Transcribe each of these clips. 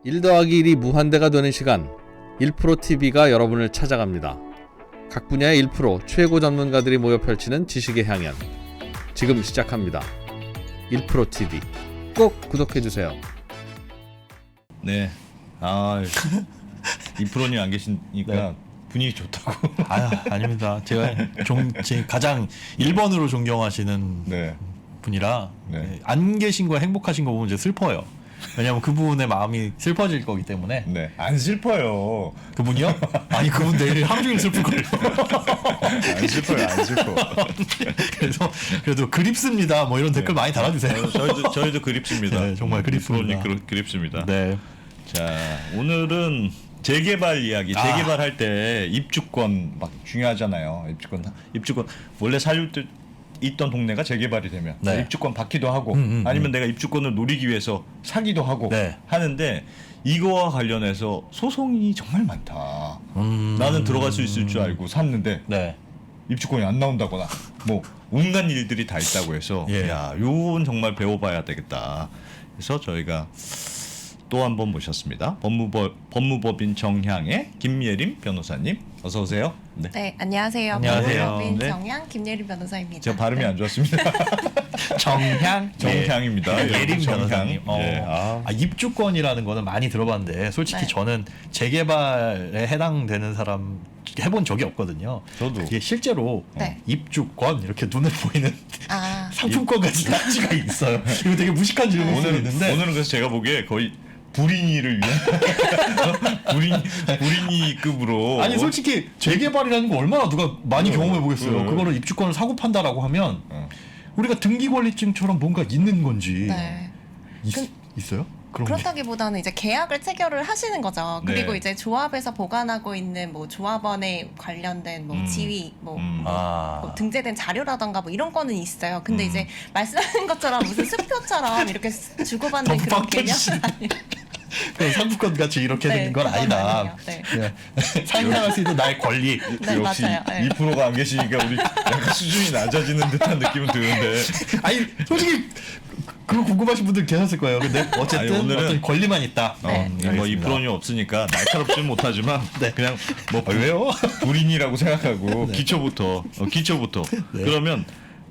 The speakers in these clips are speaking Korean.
1 더하기 1이 무한대가 되는 시간 1프로TV가 여러분을 찾아갑니다. 각 분야의 1프로 최고 전문가들이 모여 펼치는 지식의 향연 지금 시작합니다. 1프로TV 꼭 구독해주세요. 네. 이프로님 안 계시니까 네. 분위기 좋다고. 아닙니다. 제가 가장 1번으로 존경하시는 네. 분이라 네. 안 계신 거 행복하신 거 보면 이제 슬퍼요. 왜냐면 그분의 마음이 슬퍼질 거기 때문에. 네. 안 슬퍼요. 그분이요? 아니 그분 내일 하루 종일 슬플걸요. 안 슬퍼요. 안 슬퍼. 그래서 그래도 그립습니다. 뭐 이런 댓글 많이 달아주세요. 저희도 그립습니다. 네, 정말 그립습니다. 이프로님 그립습니다. 네. 자, 오늘은 재개발 이야기. 재개발할 때 입주권 막 중요하잖아요. 입주권 원래 살릴 때 있던 동네가 재개발이 되면 네. 입주권 받기도 하고 아니면 내가 입주권을 노리기 위해서 사기도 하고 네. 하는데 이거와 관련해서 소송이 정말 많다. 나는 들어갈 수 있을 줄 알고 샀는데 네. 입주권이 안 나온다거나 뭐 온갖 일들이 다 있다고 해서 예. 야, 요건 정말 배워봐야 되겠다. 그래서 저희가 또 한 번 모셨습니다. 법무법인 정향의 김예림 변호사님 어서 오세요. 네. 네, 안녕하세요. 안녕하세요. 법무법인 네. 정향 김예림 변호사입니다. 제가 발음이 네. 안 좋았습니다. 정향. 정향입니다. 예림 변호사님. 예. 입주권이라는 거는 많이 들어봤는데 솔직히 네. 저는 재개발에 해당되는 사람 해본 적이 없거든요. 저도. 이게 실제로 네. 입주권 이렇게 눈에 보이는 아, 상품권 같은 단지가 있어요. 이거 되게 무식한 질문일 수 있는데 오늘은 그래서 제가 보기에 거의 불인이를 위한 불인이급으로 아니 솔직히 재개발이라는 거 얼마나 누가 많이 경험해 보겠어요. 그거를 입주권을 사고 판다라고 하면 우리가 등기권리증처럼 뭔가 있는 건지 네. 있어요? 그런 게? 그렇다기보다는 이제 계약을 체결을 하시는 거죠. 그리고 네. 이제 조합에서 보관하고 있는 뭐 조합원에 관련된 뭐 지위, 뭐 등재된 자료라던가 뭐 이런 거는 있어요. 근데 이제 말씀하신 것처럼 무슨 수표처럼 이렇게 주고받는 그런 덤빵 개념 터지시네. 그럼 상품권 같이 이렇게 네, 되는 건 그건 아니다. 아니에요. 네. 그냥 상상할 수 있는 나의 권리. 네, 역시 맞아요. 네. 2%가 안 계시니까 우리 약간 수준이 낮아지는 듯한 느낌은 드는데 아니 솔직히 그거 궁금하신 분들 계셨을 거예요. 근데 어쨌든 아니, 오늘은 어떤 권리만 있다. 네. 뭐 알겠습니다. 2%는 없으니까 날카롭지는 못하지만 네. 그냥 뭐 왜요? 불인이라고 생각하고 네. 기초부터 그러면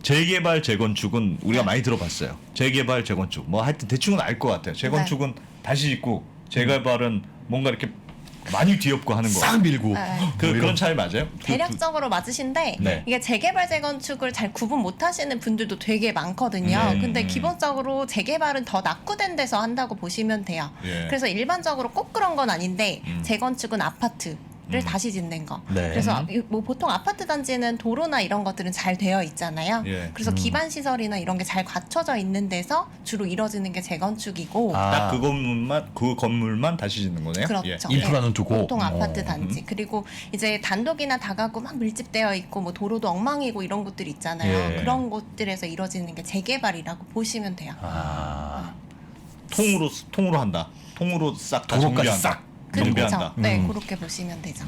재개발 재건축은 우리가 많이 들어봤어요. 재개발 재건축 뭐 하여튼 대충은 알 것 같아요. 재건축은 다시 짓고 재개발은 뭔가 이렇게 많이 뒤엎고 하는 거. 싹 밀고. 네. 그런 차이 맞아요? 대략적으로 맞으신데 네. 이게 재개발 재건축을 잘 구분 못 하시는 분들도 되게 많거든요. 근데 기본적으로 재개발은 더 낙후된 데서 한다고 보시면 돼요. 예. 그래서 일반적으로 꼭 그런 건 아닌데 재건축은 아파트를 다시 짓는 거. 네. 그래서 뭐 보통 아파트 단지는 도로나 이런 것들은 잘 되어 있잖아요. 예. 그래서 기반 시설이나 이런 게 잘 갖춰져 있는 데서 주로 이루어지는 게 재건축이고 딱 그 건물만 다시 짓는 거네요. 그렇죠. 예. 인프라는 네. 두고. 보통 아파트 단지. 그리고 이제 단독이나 다가구 막 밀집되어 있고 뭐 도로도 엉망이고 이런 곳들 있잖아요. 예. 그런 곳들에서 이루어지는 게 재개발이라고 보시면 돼요. 통으로 한다. 통으로 싹 다 도로까지 정비한다. 싹. 정비한다. 그렇죠. 네, 그렇게 보시면 되죠.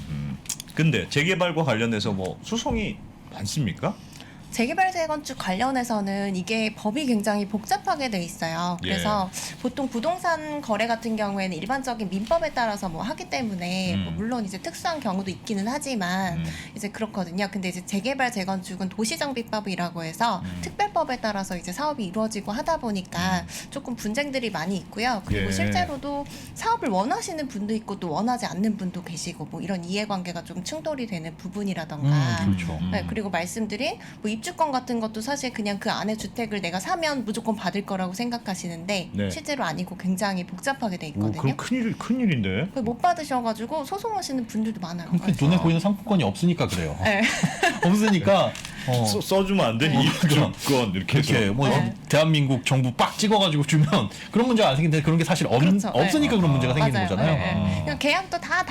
근데 재개발과 관련해서 뭐 소송이 많습니까? 재개발 재건축 관련해서는 이게 법이 굉장히 복잡하게 돼 있어요. 그래서 보통 부동산 거래 같은 경우에는 일반적인 민법에 따라서 뭐 하기 때문에 뭐 물론 이제 특수한 경우도 있기는 하지만 이제 그렇거든요. 근데 이제 재개발 재건축은 도시정비법이라고 해서 특별법에 따라서 이제 사업이 이루어지고 하다 보니까 조금 분쟁들이 많이 있고요. 그리고 예. 실제로도 사업을 원하시는 분도 있고 또 원하지 않는 분도 계시고 뭐 이런 이해관계가 좀 충돌이 되는 부분이라던가 그렇죠. 네, 그리고 말씀드린 뭐 입주권 같은 것도 사실 그냥 그 안에 주택을 내가 사면 무조건 받을 거라고 생각하시는데 네. 실제로 아니고 굉장히 복잡하게 돼 오, 있거든요. 그럼 큰일인데. 그걸 못 받으셔가지고 소송하시는 분들도 많아요. 그 눈에 보이는 상품권이 없으니까 그래요. 네. 없으니까 써주면 안 돼? 입주권 이렇게 해서. 이렇게 뭐 네. 대한민국 정부 빡 찍어가지고 주면 그런 문제가 안 생기는데 그런 게 사실 그렇죠. 없으니까 네. 그런 문제가 생기는 맞아요. 거잖아요. 네, 네. 그냥 계약도 다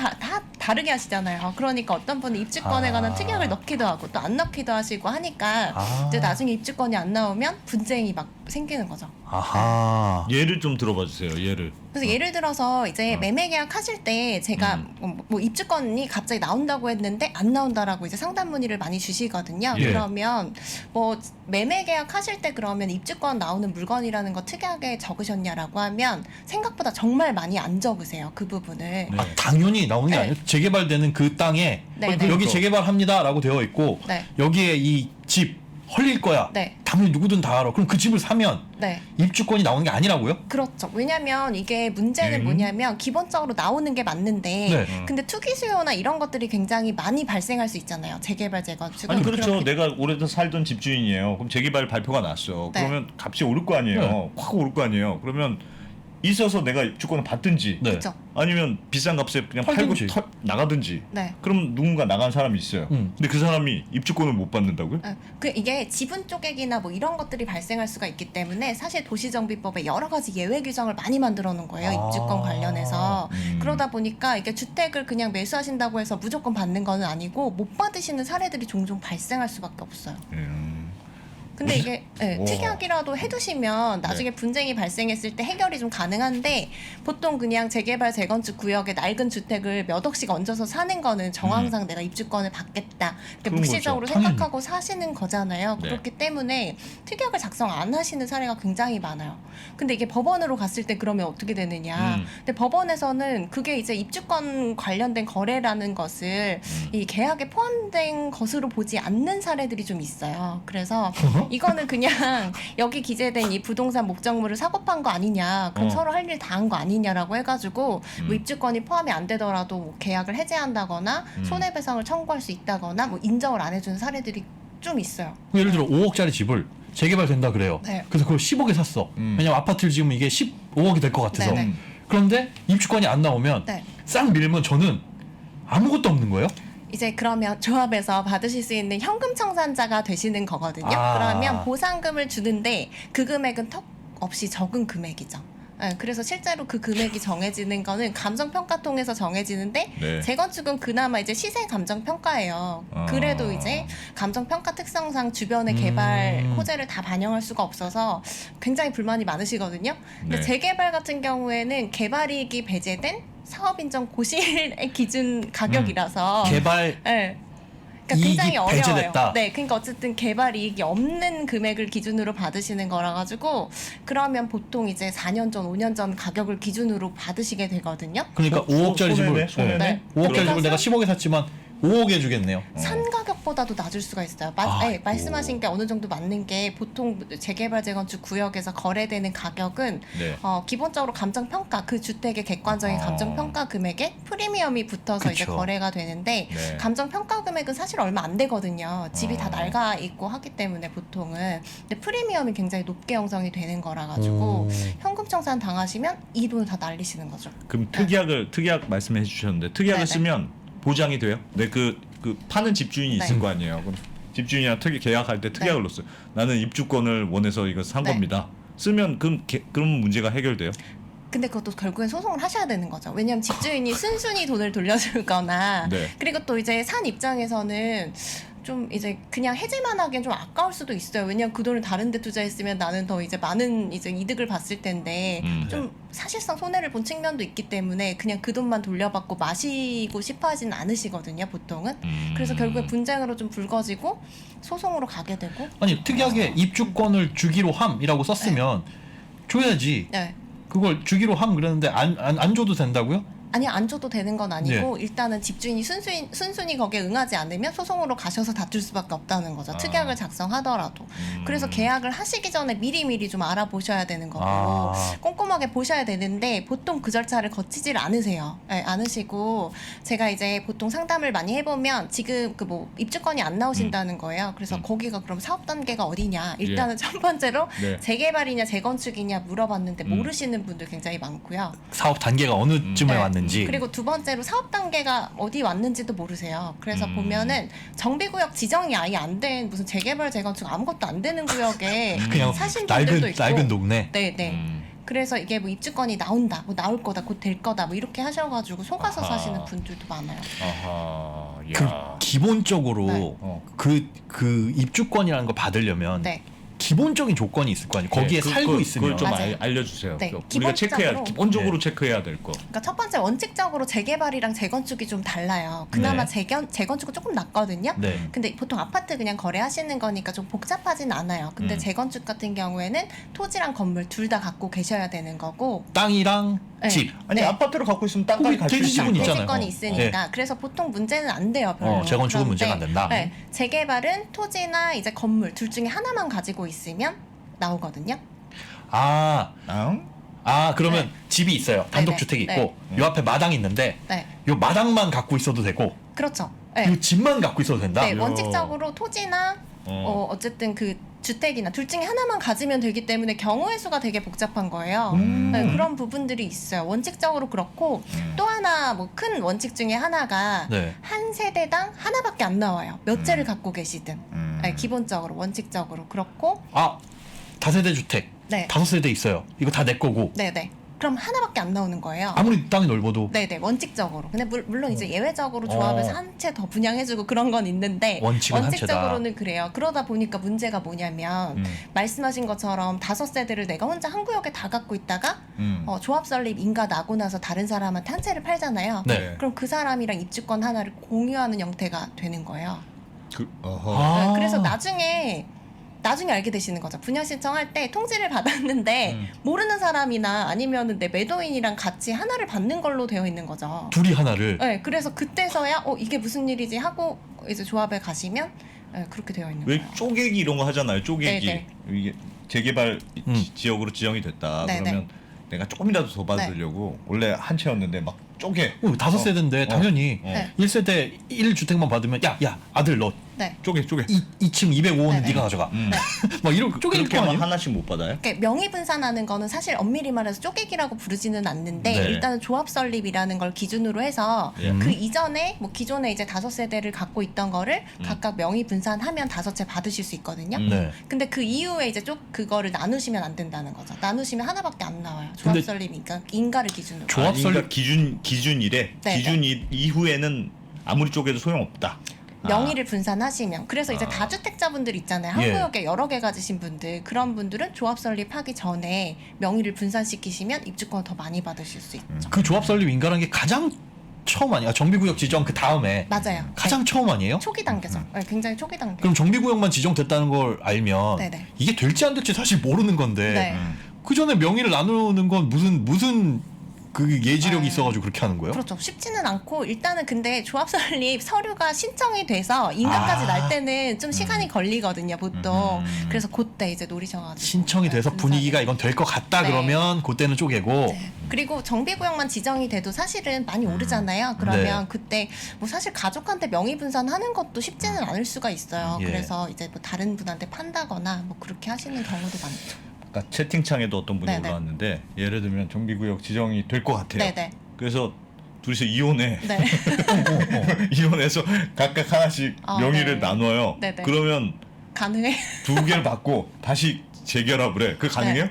다르게 하시잖아요. 그러니까 어떤 분은 입주권에 관한 특약을 넣기도 하고 또 안 넣기도 하시고 하니까 이제 나중에 입주권이 안 나오면 분쟁이 막 생기는 거죠. 아하. 예를 좀 들어봐 주세요. 예를. 그래서 예를 들어서 이제 매매 계약 하실 때 제가 뭐 입주권이 갑자기 나온다고 했는데 안 나온다라고 이제 상담 문의를 많이 주시거든요. 예. 그러면 뭐 매매 계약 하실 때 그러면 입주권 나오는 물건이라는 거 특이하게 적으셨냐라고 하면 생각보다 정말 많이 안 적으세요. 그 부분을. 네. 아, 당연히 나오는 게 네. 아니에요. 재개발되는 그 땅에 네, 네. 여기 재개발합니다라고 되어 있고 네. 여기에 이 집 헐릴 거야. 네. 당연히 누구든 다 알아. 그럼 그 집을 사면 네. 입주권이 나오는 게 아니라고요? 그렇죠. 왜냐면 이게 문제는 뭐냐면 기본적으로 나오는 게 맞는데 네. 근데 투기 수요나 이런 것들이 굉장히 많이 발생할 수 있잖아요. 재개발 재건축은. 아니 그렇죠. 그렇기- 내가 오래전 살던 집주인이에요. 그럼 재개발 발표가 났어. 네. 그러면 값이 오를 거 아니에요. 네. 확 오를 거 아니에요. 그러면 있어서 내가 입주권을 받든지 네. 그렇죠. 아니면 비싼 값에 그냥 팔고 팔든지. 나가든지. 네. 그럼 누군가 나간 사람이 있어요. 근데 그 사람이 입주권을 못 받는다고요? 그 이게 지분 쪼개기나 뭐 이런 것들이 발생할 수가 있기 때문에 사실 도시정비법에 여러 가지 예외 규정을 많이 만들어 놓은 거예요. 아. 입주권 관련해서. 음. 그러다 보니까 이게 주택을 그냥 매수하신다고 해서 무조건 받는 거는 아니고 못 받으시는 사례들이 종종 발생할 수밖에 없어요. 근데 이게 네, 우와. 특약이라도 해두시면 나중에 분쟁이 발생했을 때 해결이 좀 가능한데 보통 그냥 재개발 재건축 구역에 낡은 주택을 몇 억씩 얹어서 사는 거는 정황상 내가 입주권을 받겠다 이렇게 그런 묵시적으로 거죠. 생각하고 사시는 거잖아요. 네. 그렇기 때문에 특약을 작성 안 하시는 사례가 굉장히 많아요. 근데 이게 법원으로 갔을 때 그러면 어떻게 되느냐. 근데 법원에서는 그게 이제 입주권 관련된 거래라는 것을 이 계약에 포함된 것으로 보지 않는 사례들이 좀 있어요. 그래서 이거는 그냥 여기 기재된 이 부동산 목적물을 사고 판 거 아니냐, 그럼 서로 할 일 다 한 거 아니냐라고 해가지고 뭐 입주권이 포함이 안 되더라도 뭐 계약을 해제한다거나 손해배상을 청구할 수 있다거나 뭐 인정을 안 해주는 사례들이 좀 있어요. 예를 들어 5억짜리 집을 재개발된다 그래요. 네. 그래서 그걸 10억에 샀어. 왜냐면 아파트를 지으면 이게 15억이 될 것 같아서. 네네. 그런데 입주권이 안 나오면 네. 싹 밀면 저는 아무것도 없는 거예요. 이제 그러면 조합에서 받으실 수 있는 현금 청산자가 되시는 거거든요. 아. 그러면 보상금을 주는데 그 금액은 턱 없이 적은 금액이죠. 네, 그래서 실제로 그 금액이 정해지는 거는 감정평가 통해서 정해지는데 네. 재건축은 그나마 이제 시세 감정평가예요. 아. 그래도 이제 감정평가 특성상 주변의 개발 호재를 다 반영할 수가 없어서 굉장히 불만이 많으시거든요. 근데 네. 재개발 같은 경우에는 개발이익이 배제된 사업인정 고실의 기준 가격이라서 개발 네. 그러니까 이익이 굉장히 어려워요. 배제됐다. 네, 그러니까 어쨌든 개발 이익이 없는 금액을 기준으로 받으시는 거라 가지고 그러면 보통 이제 4년 전, 5년 전 가격을 기준으로 받으시게 되거든요. 그러니까 5억짜리 집을 손해네. 네. 5억짜리 집을 그래서- 내가 10억에 샀지만 5억에 주겠네요. 산 가격보다도 낮을 수가 있어요. 아이고. 말씀하신 게 어느 정도 맞는 게 보통 재개발 재건축 구역에서 거래되는 가격은 네. 기본적으로 감정평가 그 주택의 객관적인 아. 감정평가 금액에 프리미엄이 붙어서 이제 그쵸. 거래가 되는데 네. 감정평가 금액은 사실 얼마 안 되거든요. 집이 다 아. 낡아 있고 하기 때문에 보통은 근데 프리미엄이 굉장히 높게 형성이 되는 거라 가지고 현금 청산 당하시면 이 돈을 다 날리시는 거죠. 그럼 특약 말씀해 주셨는데 특약을 네네. 쓰면 보장이 돼요? 네, 그 파는 집주인이 네. 있을 거 아니에요. 그럼 집주인이랑 계약할 때 특약을 네. 넣었어요. 나는 입주권을 원해서 이거 산 네. 겁니다. 쓰면 그럼 문제가 해결돼요? 근데 그것도 결국엔 소송을 하셔야 되는 거죠. 왜냐하면 집주인이 순순히 돈을 돌려주거나 네. 그리고 또 이제 산 입장에서는 좀 이제 그냥 해지만 하기엔 좀 아까울 수도 있어요. 왜냐면 그 돈을 다른 데 투자했으면 나는 더 이제 많은 이제 이득을 봤을 텐데 좀 사실상 손해를 본 측면도 있기 때문에 그냥 그 돈만 돌려받고 마시고 싶어 하진 않으시거든요, 보통은. 그래서 결국에 분쟁으로 좀 불거지고 소송으로 가게 되고. 아니 특이하게 입주권을 주기로 함이라고 썼으면 줘야지. 네. 그걸 주기로 함 그랬는데 안 줘도 된다고요? 아니 안 줘도 되는 건 아니고 일단은 집주인이 순순히 거기에 응하지 않으면 소송으로 가셔서 다툴 수밖에 없다는 거죠. 특약을 작성하더라도. 그래서 계약을 하시기 전에 미리미리 좀 알아보셔야 되는 거고 아. 꼼꼼하게 보셔야 되는데 보통 그 절차를 거치질 않으세요. 네, 않으시고 제가 이제 보통 상담을 많이 해보면 지금 그 뭐 입주권이 안 나오신다는 거예요. 그래서 거기가 그럼 사업 단계가 어디냐? 일단은 첫 번째로 네. 재개발이냐 재건축이냐 물어봤는데 모르시는 분들 굉장히 많고요. 사업 단계가 어느쯤에 네. 왔는지. 그리고 두 번째로 사업 단계가 어디 왔는지도 모르세요. 그래서 보면은 정비구역 지정이 아예 안 된 무슨 재개발 재건축 아무것도 안 되는 구역에 그냥 사신 분들도 있고. 낡은 동네. 네네. 그래서 이게 뭐 입주권이 나온다, 뭐 나올 거다, 곧 될 거다, 뭐 이렇게 하셔가지고 속아서 아하. 사시는 분들도 많아요. 아하. 그 야. 기본적으로 네. 그 입주권이라는 거 받으려면 네. 기본적인 조건이 있을 거 아니에요. 거기에 살고 있으면. 그걸 좀 맞아요. 알려주세요. 네, 우리가 기본적으로. 기본적으로 체크해야 될 거. 그러니까 첫 번째 원칙적으로 재개발이랑 재건축이 좀 달라요. 그나마 재건축은 조금 낫거든요. 네. 근데 보통 아파트 그냥 거래하시는 거니까 좀 복잡하진 않아요. 근데 음. 재건축 같은 경우에는 토지랑 건물 둘 다 갖고 계셔야 되는 거고. 땅이랑 네. 집. 아니 네. 아파트를 갖고 있으면 땅까지 거기 갈수 대지집은 있잖아요. 있잖아요. 대지권이 있으니까. 그래서 보통 문제는 안 돼요. 별로. 재건축은 그런데, 문제가 안 된다. 네, 재개발은 토지나 이제 건물 둘 중에 하나만 가지고 있으면 나오거든요. 그러면 네. 집이 있어요. 단독주택이 네, 있고 요 앞에 마당이 있는데 네, 요 마당만 갖고 있어도 되고 그렇죠. 네. 요 집만 갖고 있어도 된다. 네, 원칙적으로 토지나 어쨌든 그 주택이나 둘 중에 하나만 가지면 되기 때문에 경우의 수가 되게 복잡한 거예요. 네, 그런 부분들이 있어요. 원칙적으로 그렇고 또 하나 뭐 큰 원칙 중에 하나가 네. 한 세대당 하나밖에 안 나와요. 몇 채를 갖고 계시든. 네, 기본적으로 원칙적으로 그렇고 다세대 주택 네. 5세대 있어요. 이거 다 내 거고 네네. 그럼 하나밖에 안 나오는 거예요. 아무리 땅이 넓어도 네네, 원칙적으로. 근데 물론 이제 예외적으로 조합에서 한 채 더 분양해주고 그런 건 있는데 원칙은 한 원칙적으로는 그래요. 그러다 보니까 문제가 뭐냐면 말씀하신 것처럼 5세대를 내가 혼자 한 구역에 다 갖고 있다가 조합 설립 인가 나고 나서 다른 사람한테 한 채를 팔잖아요. 네. 그럼 그 사람이랑 입주권 하나를 공유하는 형태가 되는 거예요. 아. 네, 그래서 나중에 알게 되시는 거죠. 분양 신청할 때 통지를 받았는데 모르는 사람이나 아니면은 내 매도인이랑 같이 하나를 받는 걸로 되어 있는 거죠. 둘이 하나를 네, 그래서 그때서야 이게 무슨 일이지 하고 이제 조합에 가시면 그렇게 되어 있는 왜 거예요. 쪼개기 이런 거 하잖아요. 쪼개기. 네, 이게 재개발 지역으로 지정이 됐다. 네, 그러면 내가 조금이라도 더 받으려고 원래 한 채였는데 막 쪼개. 5세대인데 당연히 네. 1세대 1주택만 받으면 야 아들 너 네. 쪼개. 2층 205는 네, 네가 가져가. 막 이렇게 쪼개는 그렇게 거 하면 아니에요? 하나씩 못 받아요? 그러니까 명의 분산하는 거는 사실 엄밀히 말해서 쪼개기라고 부르지는 않는데 네. 일단은 조합 설립이라는 걸 기준으로 해서 그 이전에 뭐 기존에 이제 5세대를 갖고 있던 거를 각각 명의 분산하면 5채 받으실 수 있거든요. 네. 근데 그 이후에 이제 그거를 나누시면 안 된다는 거죠. 나누시면 하나밖에 안 나와요. 조합 근데 설립이니까 인가를 기준으로. 조합 설립 기준이래. 네, 기준 이후에는 아무리 쪼개도 소용없다. 명의를 분산하시면 그래서 이제 다주택자분들 있잖아요. 한 예. 구역에 여러 개 가지신 분들 그런 분들은 조합 설립하기 전에 명의를 분산시키시면 입주권 더 많이 받으실 수 있죠. 그 조합 설립 인가라는 게 가장 처음 아니야? 정비구역 지정 그 다음에 맞아요. 가장 네. 처음 아니에요? 초기 단계죠. 네, 굉장히 초기 단계. 그럼 정비구역만 지정됐다는 걸 알면 네네. 이게 될지 안 될지 사실 모르는 건데 네. 그 전에 명의를 나누는 건 무슨 그 예지력이 있어가지고 그렇게 하는 거예요? 그렇죠. 쉽지는 않고 일단은 근데 조합 설립 서류가 신청이 돼서 인가까지 날 때는 좀 시간이 걸리거든요, 보통. 그래서 그때 이제 노리셔가지고 신청이 돼서 분산을. 분위기가 이건 될 것 같다 네. 그러면 그때는 쪼개고 네. 그리고 정비구역만 지정이 돼도 사실은 많이 오르잖아요. 그러면 네. 그때 뭐 사실 가족한테 명의 분산하는 것도 쉽지는 않을 수가 있어요. 예. 그래서 이제 뭐 다른 분한테 판다거나 뭐 그렇게 하시는 경우도 많죠. 그러니까 채팅창에도 어떤 분이 네네. 올라왔는데 예를 들면 정비구역 지정이 될 것 같아요. 네네. 그래서 둘이서 이혼해. 네. 이혼해서 각각 하나씩 명의를 네. 나눠요. 네네. 그러면 가능해? 두 개를 받고 다시 재결합을 해. 그게 가능해요?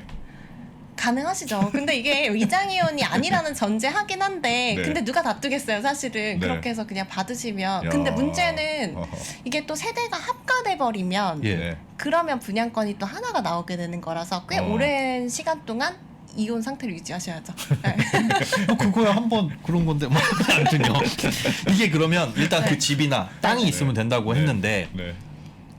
가능하시죠. 근데 이게 위장이혼이 아니라는 전제하긴 한데 네. 근데 누가 다투겠어요, 사실은. 네. 그렇게 해서 그냥 받으시면. 야. 근데 문제는 어허. 이게 또 세대가 합가돼 버리면 예. 네. 그러면 분양권이 또 하나가 나오게 되는 거라서 꽤 오랜 시간 동안 이혼 상태를 유지하셔야죠. 네. 그거야 한번 그런 건데 뭐 아무튼요. 이게 그러면 일단 네. 그 집이나 땅이 있으면 된다고 했는데 네.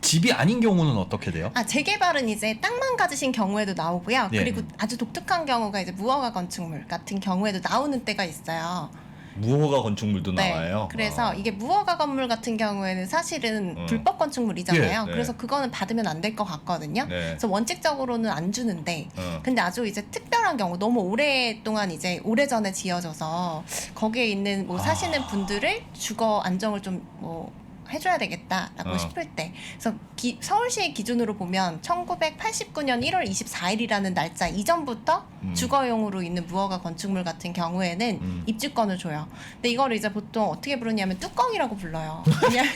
집이 아닌 경우는 어떻게 돼요? 재개발은 이제 땅만 가지신 경우에도 나오고요. 예. 그리고 아주 독특한 경우가 이제 무허가 건축물 같은 경우에도 나오는 때가 있어요. 무허가 건축물도 네. 나와요. 그래서 이게 무허가 건물 같은 경우에는 사실은 어. 불법 건축물이잖아요. 예, 네. 그래서 그거는 받으면 안 될 것 같거든요. 네. 그래서 원칙적으로는 안 주는데 어. 근데 아주 이제 특별한 경우 너무 오랫동안 이제 오래전에 지어져서 거기에 있는 뭐 사시는 분들을 주거 안정을 좀 뭐 해줘야 되겠다라고 싶을 때 그래서 서울시 기준으로 보면 1989년 1월 24일이라는 날짜 이전부터 주거용으로 있는 무허가 건축물 같은 경우에는 입주권을 줘요. 근데 이거를 이제 보통 어떻게 부르냐면 뚜껑이라고 불러요. 왜냐면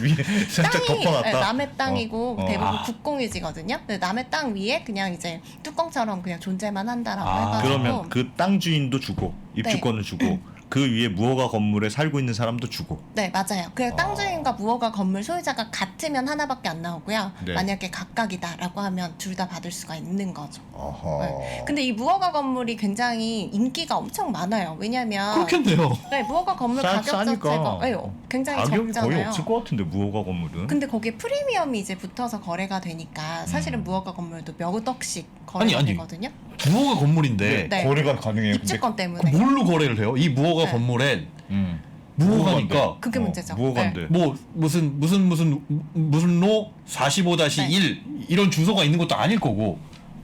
위에 살짝 땅이 덮어놨다. 네, 남의 땅이고 어. 대부분 국공유지거든요. 근데 남의 땅 위에 그냥 이제 뚜껑처럼 그냥 존재만 한다라고 해가지고 그러면 그 땅 주인도 주고 입주권을 주고 그 위에 무허가 건물에 살고 있는 사람도 주고. 네, 맞아요. 그래서 땅 주인과 무허가 건물 소유자가 같으면 하나밖에 안 나오고요. 네. 만약에 각각이다라고 하면 둘 다 받을 수가 있는 거죠. 어허. 네. 근데 이 무허가 건물이 굉장히 인기가 엄청 많아요. 왜냐면 그렇겠네요. 네, 무허가 건물 가격 자체가 네, 굉장히 가격이 적잖아요. 거의 없을 것 같은데 무허가 건물은. 근데 거기에 프리미엄이 이제 붙어서 거래가 되니까 사실은 무허가 건물도 몇 억씩 거래가 아니. 되거든요. 무허가 건물인데 네. 거래가 가능해요. 입주권 때문에. 뭘로 거래를 해요? 이 무허가 네. 건물에 음. 무허가니까 그게 문제죠. 무허가인데. 뭐 무슨 로 45-1 이런 주소가 있는 것도 아닐 거고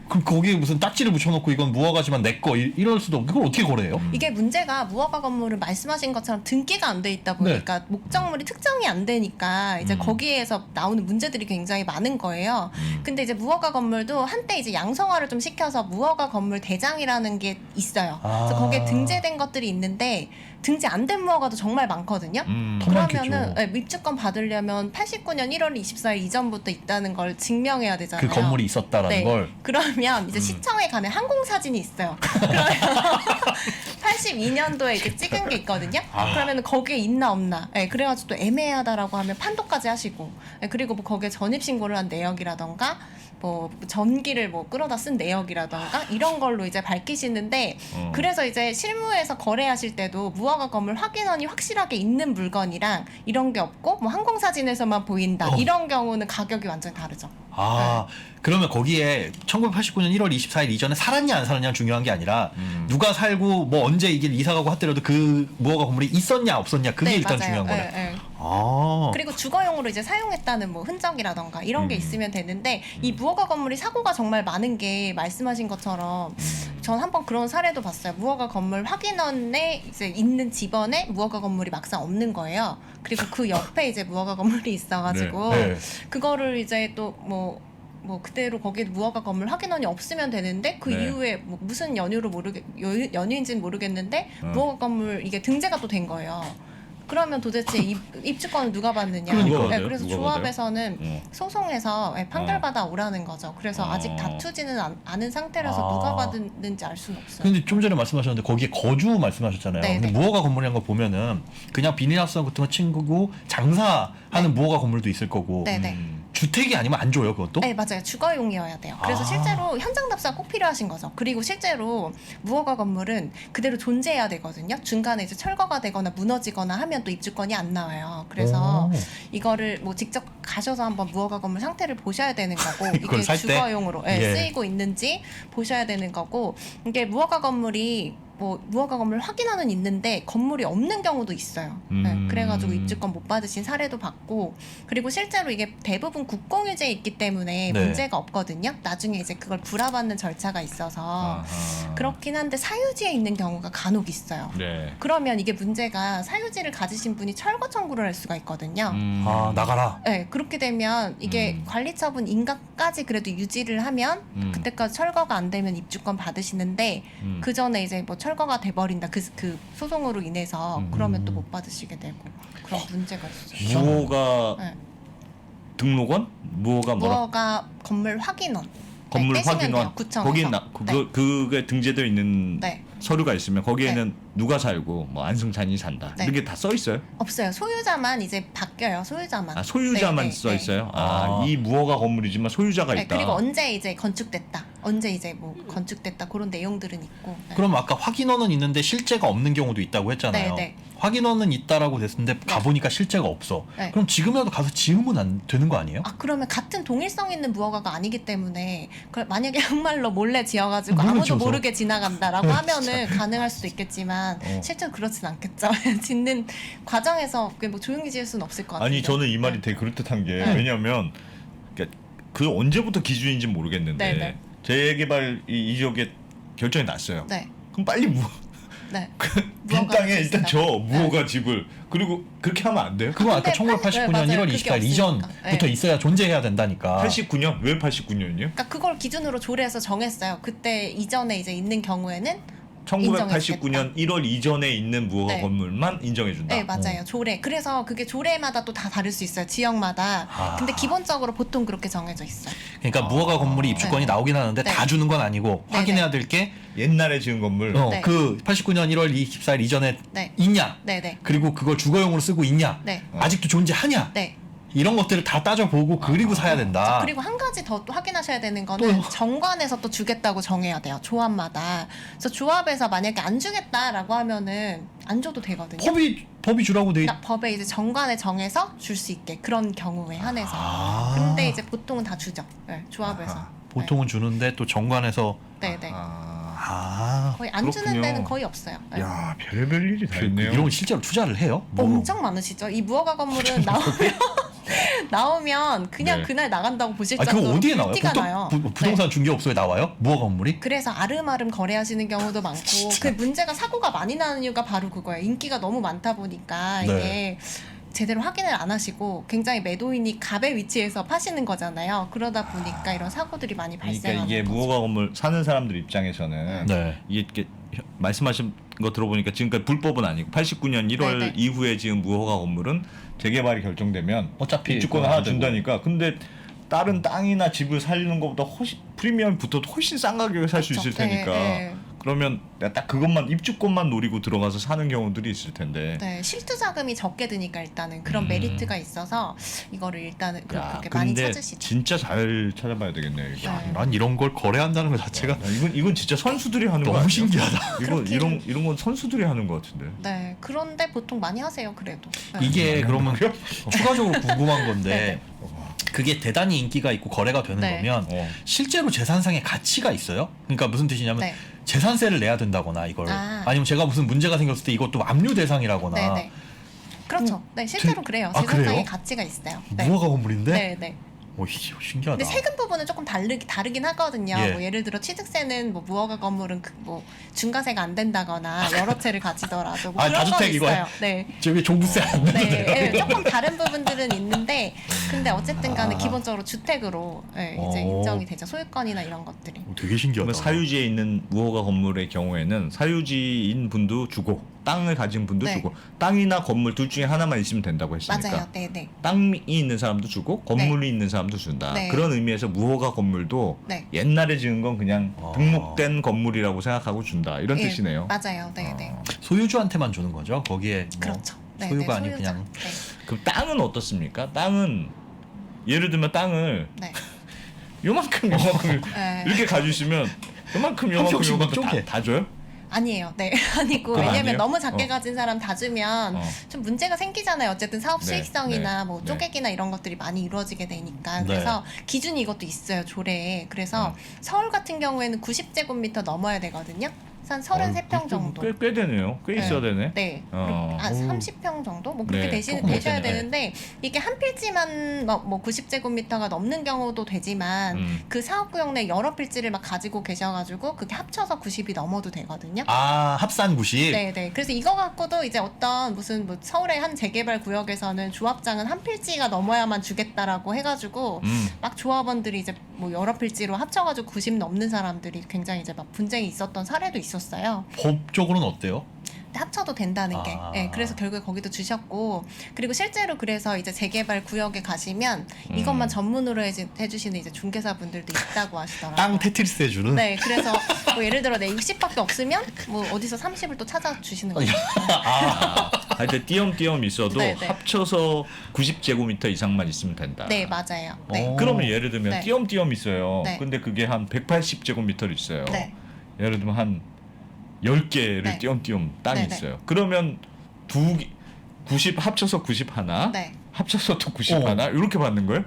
그럼 거기에 무슨 딱지를 붙여놓고 이건 무허가지만 내 거 이럴 수도 없고 그걸 어떻게 거래해요? 이게 문제가 무허가 건물은 말씀하신 것처럼 등기가 안 돼 있다 보니까 목적물이 특정이 안 되니까 이제 거기에서 나오는 문제들이 굉장히 많은 거예요. 근데 이제 무허가 건물도 한때 이제 양성화를 좀 시켜서 무허가 건물 대장이라는 게 있어요. 그래서 거기에 등재된 것들이 있는데 등재 안 된 무허가도 정말 많거든요. 더 많겠죠. 그러면은 네, 입주권 받으려면 89년 1월 24일 이전부터 있다는 걸 증명해야 되잖아요. 그 건물이 있었다라는 네. 걸 그러면 이제 시청에 가면 항공 사진이 있어요. 그러면 82년도에 이제 찍은 게 있거든요. 그러면 거기에 있나 없나. 네, 그래가지고 또 애매하다라고 하면 판도까지 하시고. 네, 그리고 뭐 거기에 전입 신고를 한 내역이라던가. 뭐 전기를 뭐 끌어다 쓴 내역이라던가 이런 걸로 이제 밝히시는데 그래서 이제 실무에서 거래하실 때도 무허가 건물 확인원이 확실하게 있는 물건이랑 이런 게 없고 뭐 항공 사진에서만 보인다 이런 경우는 가격이 완전히 다르죠. 그러면 거기에 1989년 1월 24일 이전에 살았냐 안 살았냐 중요한 게 아니라 누가 살고 뭐 언제 이게 이사 가고 하더라도 그 무허가 건물이 있었냐 없었냐 그게 네, 일단 맞아요. 중요한 거네. 네, 네. 아. 그리고 주거용으로 이제 사용했다는 뭐 흔적이라던가 이런 게 있으면 되는데 이 무허가 건물이 사고가 정말 많은 게 말씀하신 것처럼 전 한번 그런 사례도 봤어요. 무허가 건물 확인원에 이제 있는 집원에 무허가 건물이 막상 없는 거예요. 그리고 그 옆에 이제 무허가 건물이 있어가지고 네. 그거를 이제 또 뭐 그대로 거기에 무허가 건물 확인원이 없으면 되는데 그 네. 이후에 뭐 무슨 연유인지는 모르겠는데 무허가 건물 이게 등재가 또 된 거예요. 그러면 도대체 입주권을 누가 받느냐? 그러니까. 누가 네, 받아요? 그래서 누가 조합에서는 소송해서 판결받아 오라는 거죠. 그래서 아직 다투지는 않은 상태라서 누가 받았는지 알 수는 없어요. 근데 좀 전에 말씀하셨는데 거기에 거주 말씀하셨잖아요. 네, 근데 네. 무허가 건물이라는 거 보면은 그냥 비닐하우스 같은 거 친구고 장사하는 네. 무허가 건물도 있을 거고 네네. 주택이 아니면 안 줘요 그것도? 네, 맞아요. 주거용이어야 돼요. 그래서 실제로 현장 답사가 꼭 필요하신 거죠. 그리고 실제로 무허가 건물은 그대로 존재해야 되거든요. 중간에 이제 철거가 되거나 무너지거나 하면 또 입주권이 안 나와요. 그래서 오. 이거를 뭐 직접 가셔서 한번 무허가 건물 상태를 보셔야 되는 거고 이걸 이게 살 때? 주거용으로 예. 쓰이고 있는지 보셔야 되는 거고 이게 무허가 건물이 뭐 무허가 건물 확인원은 있는데 건물이 없는 경우도 있어요. 네, 그래가지고 입주권 못 받으신 사례도 봤고 그리고 실제로 이게 대부분 국공유지에 있기 때문에 네. 문제가 없거든요. 나중에 이제 그걸 불화받는 절차가 있어서 아하. 그렇긴 한데 사유지에 있는 경우가 간혹 있어요. 네. 그러면 이게 문제가 사유지를 가지신 분이 철거 청구를 할 수가 있거든요. 아 나가라. 네, 그렇게 되면 이게 관리처분 인가까지 그래도 유지를 하면 그때까지 철거가 안 되면 입주권 받으시는데 그 전에 이제 뭐 철거가 돼버린다 그 소송으로 인해서 그러면 또 못 받으시게 되고 그런 문제가 있어요. 무허가 네. 등록원? 무허가 뭐라? 무허가 건물 확인원. 건물 네, 떼시면 확인원. 돼요, 구청에서. 거기 네. 그게 등재되어 있는 네. 서류가 있으면 거기에는 누가 살고 뭐 안승찬이 산다 네. 이런 게 다 써 있어요? 없어요. 소유자만 이제 바뀌어요. 소유자만. 아 소유자만 네, 네, 써 네. 있어요? 아. 이 무허가 건물이지만 소유자가 네, 있다. 그리고 언제 이제 건축됐다. 언제 이제 뭐 건축됐다. 그런 내용들은 있고. 네. 그럼 아까 확인원은 있는데 실제가 없는 경우도 있다고 했잖아요. 네, 네. 확인원은 있다라고 됐는데 가보니까 실제가 없어. 네. 그럼 지금이라도 가서 지으면 안 되는 거 아니에요? 아 그러면 같은 동일성 있는 무허가가 아니기 때문에 만약에 정말로 몰래 지어가지고 몰래 아무도 지어서? 모르게 지나간다라고 하면은 가능할 수도 있겠지만 실제로 그렇진 않겠죠. 짓는 과정에서 뭐 조용히 지을 수는 없을 것 같아요. 아니 저는 이 말이 되게 그럴듯한 게 네. 왜냐하면 그러니까 그 언제부터 기준인지 모르겠는데 네, 네. 재개발 이 지역에 결정이 났어요. 네, 그럼 빨리 네. 빈 무허가 땅에 일단 있으시다. 저 무허가 집을 그리고 그렇게 하면 안 돼요? 그거 아까 근데 1989년 맞아요. 1월 그게 24일 없으니까. 이전부터 네. 있어야 존재해야 된다니까. 89년 왜 89년이요? 그러니까 그걸 기준으로 조례해서 정했어요. 그때 이전에 이제 있는 경우에는 1989년 1월 이전에 있는 무허가 네. 건물만 인정해준다. 네, 맞아요. 조례. 그래서 그게 조례마다 또 다 다를 수 있어요. 지역마다. 아. 근데 기본적으로 보통 그렇게 정해져 있어요. 그러니까 무허가 건물이 입주권이 네. 나오긴 하는데 네. 다 주는 건 아니고 네, 확인해야 될 게 옛날에 지은 건물. 네. 그 89년 1월 24일 이전에 네. 있냐? 네, 네. 그리고 그걸 주거용으로 쓰고 있냐? 네. 아직도 존재하냐? 네. 이런 것들을 다 따져보고 그리고 사야 된다. 그리고 한 가지 더 또 확인하셔야 되는 거는 또. 정관에서 또 주겠다고 정해야 돼요. 조합마다. 그래서 조합에서 만약에 안 주겠다라고 하면은 안 줘도 되거든요. 법이 주라고 돼. 그러니까 법에 이제 정관에 정해서 줄 수 있게 그런 경우에 한해서. 아. 근데 이제 보통은 다 주죠. 네, 조합에서. 아하. 보통은 주는데 또 정관에서 네, 네. 아. 거의 안 주는 그렇군요. 데는 거의 없어요. 네. 야, 별별 일이 다 있네요. 이런 거 실제로 투자를 해요? 엄청 많으시죠. 이 무허가 건물은 나오면 그냥 네. 그날 나간다고 보실 아, 그거 정도로 어디에 나와요? 불티가 나요. 부동산 중개업소에 나와요? 무허가 건물이? 그래서 아름아름 거래하시는 경우도 많고 그 문제가 사고가 많이 나는 이유가 바로 그거예요. 인기가 너무 많다 보니까 네. 이게 제대로 확인을 안 하시고 굉장히 매도인이 갑의 위치에서 파시는 거잖아요. 그러다 보니까 이런 사고들이 많이 그러니까 발생하는 이게 거죠. 무허가 건물 사는 사람들 입장에서는 네. 이게 이렇게 말씀하신 거 들어보니까 지금까지 불법은 아니고 89년 1월 네네. 이후에 지은 무허가 건물은 재개발이 결정되면 어차피 입주권을 그거 하나 안 되고. 준다니까. 근데 다른 땅이나 집을 살리는 것보다 훨씬 프리미엄이 붙어도 훨씬 싼 가격에 살 수 그렇죠. 있을 테니까. 네, 네. 그러면 내가 딱 그것만 입주권만 노리고 들어가서 사는 경우들이 있을 텐데. 네, 실투 자금이 적게 드니까 일단은 그런 메리트가 있어서 이거를 일단은 야, 그렇게 많이 근데 찾으시죠. 진짜 잘 찾아봐야 되겠네요. 이거. 네. 난 이런 걸 거래한다는 것 자체가 야, 이건 진짜 선수들이 하는 거 너무 아니에요? 신기하다. 이런 건 선수들이 하는 거 같은데. 네, 그런데 보통 많이 하세요. 그래도. 네. 이게 그러면 그래요? 추가적으로 궁금한 건데 네, 그게 대단히 인기가 있고 거래가 되는 네. 거면 어. 실제로 재산상의 가치가 있어요? 그러니까 무슨 뜻이냐면 네. 재산세를 내야 된다거나 이걸 아. 아니면 제가 무슨 문제가 생겼을 때 이것도 압류 대상이라거나 네, 네. 그렇죠. 네, 실제로 그래요. 아, 재산상의 그래요? 가치가 있어요. 네. 무허가 건물인데? 네, 네. 오, 신기하다. 근데 세금 부분은 조금 다르긴 하거든요. 예. 뭐 예를 들어 취득세는 뭐 무허가 건물은 뭐 중과세가 안 된다거나 여러 채를 가지더라도 뭐 아, 그런 건 다주택 이거요? 있어요. 네. 저기 종부세 안 네, 내는데. 네, 조금 다른 부분들은 있는데 근데 어쨌든 간에 아. 기본적으로 주택으로 네, 이제 오. 인정이 되죠. 소유권이나 이런 것들이. 되게 신기하다. 그러면 사유지에 있는 무허가 건물의 경우에는 사유지인 분도 주고 땅을 가진 분도 네. 주고 땅이나 건물 둘 중에 하나만 있으면 된다고 했으니까 맞아요. 네, 네. 땅이 있는 사람도 주고 건물이 있는 사람도 준다. 네. 그런 의미에서 무허가 건물도 네. 옛날에 지은 건 그냥 아. 등록된 건물이라고 생각하고 준다. 이런 예, 뜻이네요. 맞아요. 네, 네. 소유주한테만 주는 거죠. 거기에 뭐 그렇죠. 네, 소유가 네, 아니고 소유자. 그냥 네. 그럼 땅은 어떻습니까? 땅은 예를 들면 땅을 네. 요만큼 네. 이렇게 가지시면 요만큼 평평씩 요만큼 쪼개. 다 줘요? 아니에요. 네. 아니고 그건 왜냐면 아니에요? 너무 작게 가진 사람 다 주면 어. 좀 문제가 생기잖아요. 어쨌든 사업 네, 수익성이나 네, 뭐 네. 쪼개기나 이런 것들이 많이 이루어지게 되니까 네. 그래서 기준이 이것도 있어요. 조례에. 그래서 서울 같은 경우에는 90제곱미터 넘어야 되거든요. 한 33평 정도. 꽤 되네요. 꽤 있어야 되네. 네. 어. 아, 30평 정도? 뭐 그렇게 네, 조금 되셔야 못되네. 되는데 이게 한 필지만 뭐 90제곱미터가 넘는 경우도 되지만 그 사업구역 내 여러 필지를 막 가지고 계셔가지고 그게 합쳐서 90이 넘어도 되거든요. 아 합산 90. 네네. 그래서 이거 갖고도 이제 어떤 무슨 뭐 서울의 한 재개발 구역에서는 조합장은 한 필지가 넘어야만 주겠다라고 해가지고 막 조합원들이 이제 뭐 여러 필지로 합쳐가지고 90 넘는 사람들이 굉장히 이제 막 분쟁이 있었던 사례도 있었어요. 법적으로는 어때요? 합쳐도 된다는 게. 아. 네, 그래서 결국에 거기도 주셨고 그리고 실제로 그래서 이제 재개발 구역에 가시면 이것만 전문으로 해주시는 이제 중개사분들도 있다고 하시더라고요. 땅 테트리스 해주는. 네, 그래서 뭐 예를 들어 내 60밖에 없으면 뭐 어디서 30을 또 찾아주시는 거예요. 하여튼 띄엄띄엄 있어도 네, 네. 합쳐서 90제곱미터 이상만 있으면 된다. 네, 맞아요. 네. 어. 그러면 예를 들면 네. 띄엄띄엄 있어요. 네. 근데 그게 한 180제곱미터 있어요. 네. 예를 들면 한 10개를 네. 띄엄띄엄 땅이 네, 네. 있어요. 그러면 90 합쳐서 90 하나, 네. 합쳐서 또 90 어. 하나 이렇게 받는 거예요?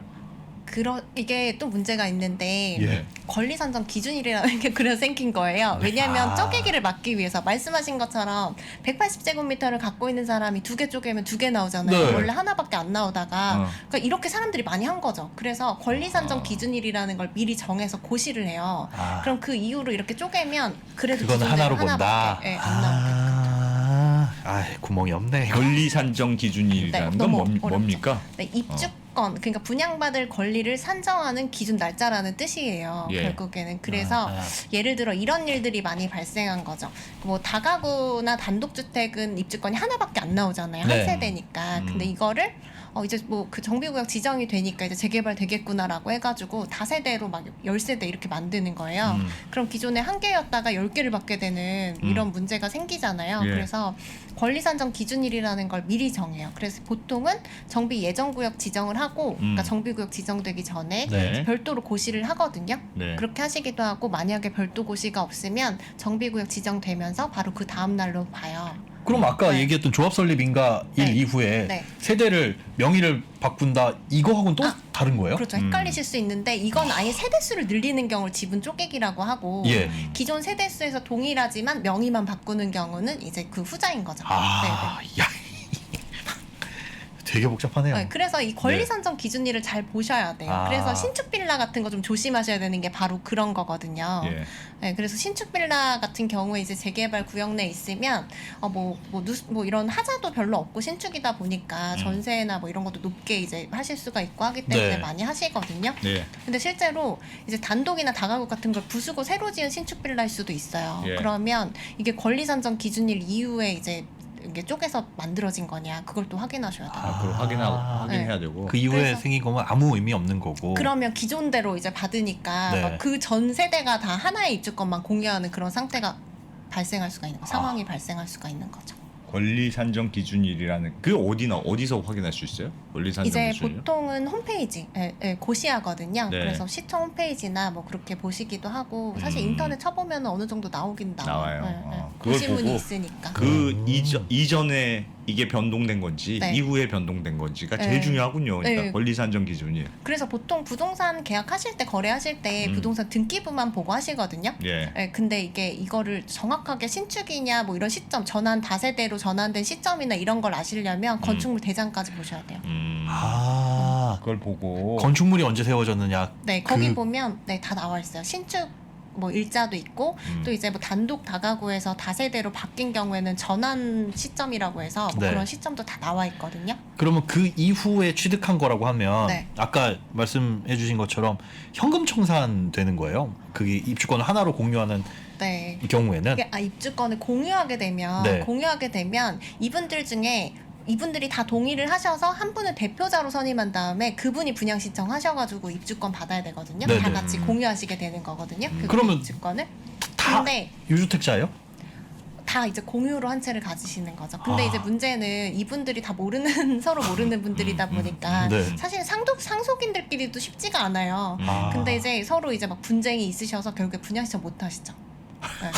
이게 또 문제가 있는데 예. 권리 산정 기준이라는 게 그래서 생긴 거예요. 왜냐하면 아. 쪼개기를 막기 위해서 말씀하신 것처럼 180제곱미터를 갖고 있는 사람이 2개 쪼개면 2개 나오잖아요. 네. 원래 하나밖에 안 나오다가 어. 그러니까 이렇게 사람들이 많이 한 거죠. 그래서 권리 산정 기준일이라는 걸 미리 정해서 고시를 해요. 아. 그럼 그 이후로 이렇게 쪼개면 그래도 그건 기준대로 하나로 본다. 하나밖에, 예, 안 나오게끔. 아, 구멍이 없네. 권리 산정 기준이라는 네, 건 너무 어렵죠. 뭡니까? 네, 입주권 입주권 그러니까 분양받을 권리를 산정하는 기준 날짜라는 뜻이에요. 예. 결국에는 그래서 예를 들어 이런 일들이 많이 발생한 거죠. 뭐 다가구나 단독주택은 입주권이 하나밖에 안 나오잖아요. 네. 한 세대니까. 근데 이거를 이제 뭐 그 정비구역 지정이 되니까 이제 재개발 되겠구나라고 해가지고 다세대로 막 10세대 이렇게 만드는 거예요. 그럼 기존에 한 개였다가 10개를 받게 되는 이런 문제가 생기잖아요. 예. 그래서 권리 산정 기준일이라는 걸 미리 정해요. 그래서 보통은 정비 예정구역 지정을 하고 그러니까 정비구역 지정되기 전에 네. 별도로 고시를 하거든요. 네. 그렇게 하시기도 하고 만약에 별도 고시가 없으면 정비구역 지정되면서 바로 그 다음 날로 봐요. 그럼 아까 네. 얘기했던 조합 설립인가 일 네. 이후에 네. 세대를 명의를 바꾼다 이거하고는 또 다른 거예요? 그렇죠. 헷갈리실 수 있는데 이건 아예 세대수를 늘리는 경우를 지분 쪼개기라고 하고 예. 기존 세대수에서 동일하지만 명의만 바꾸는 경우는 이제 그 후자인 거죠. 아, 야. 되게 복잡하네요. 네, 그래서 이 권리 산정 기준일을 잘 보셔야 돼요. 아. 그래서 신축 빌라 같은 거 좀 조심하셔야 되는 게 바로 그런 거거든요. 예. 네, 그래서 신축 빌라 같은 경우에 이제 재개발 구역 내에 있으면 뭐 이런 하자도 별로 없고 신축이다 보니까 전세나 뭐 이런 것도 높게 이제 하실 수가 있고 하기 때문에 네. 많이 하시거든요. 예. 근데 실제로 이제 단독이나 다가구 같은 걸 부수고 새로 지은 신축 빌라일 수도 있어요. 예. 그러면 이게 권리 산정 기준일 이후에 이제 이게 쪼개서 만들어진 거냐 그걸 또 확인하셔야 돼요. 그걸 확인해야 되고. 그 이후에 그래서- 생긴 거면 아무 의미 없는 거고. 그러면 기존대로 이제 받으니까 네. 그 전 세대가 다 하나의 입주권만 공유하는 그런 상태가 발생할 수가 있는 거, 상황이 발생할 수가 있는 거죠. 권리 산정 기준일이라는 그 어디서 확인할 수 있어요? 권리 산정 이제 기준일? 보통은 홈페이지, 고시하거든요. 네. 그래서 시청 홈페이지나 뭐 그렇게 보시기도 하고 사실 음. 인터넷 쳐보면 어느 정도 나오긴 나와요. 그걸 고시문이 보고 있으니까. 그 이전에 이게 변동된 건지 네. 이후에 변동된 건지가 네. 제일 중요하군요. 그러니까 네. 권리 산정 기준일. 그래서 보통 부동산 계약하실 때 거래하실 때 음. 부동산 등기부만 보고 하시거든요. 예. 네, 근데 이거를 정확하게 신축이냐 뭐 이런 시점 전환 다세대로 전환된 시점이나 이런 걸 아시려면 건축물 대장까지 보셔야 돼요. 아, 그걸 보고 건축물이 언제 세워졌느냐. 네, 거기 그- 보면 네, 다 나와 있어요. 신축 뭐 일자도 있고 또 이제 뭐 단독 다가구에서 다세대로 바뀐 경우에는 전환 시점이라고 해서 뭐 네. 그런 시점도 다 나와 있거든요. 그러면 그 이후에 취득한 거라고 하면 네. 아까 말씀해주신 것처럼 현금 청산 되는 거예요. 그게 입주권을 하나로 공유하는 네. 경우에는. 이게 입주권을 공유하게 되면 네. 이분들 중에 이분들이 다 동의를 하셔서 한 분을 대표자로 선임한 다음에 그분이 분양 신청하셔가지고 입주권 받아야 되거든요. 네네. 다 같이 공유하시게 되는 거거든요. 그 그러면 입주권을. 다 근데 유주택자예요? 다 이제 공유로 한 채를 가지시는 거죠. 근데 이제 문제는 이분들이 다 모르는 서로 모르는 분들이다 보니까 네. 사실 상속인들끼리도 쉽지가 않아요. 아. 근데 이제 서로 이제 막 분쟁이 있으셔서 결국에 분양 신청 못 하시죠. 네.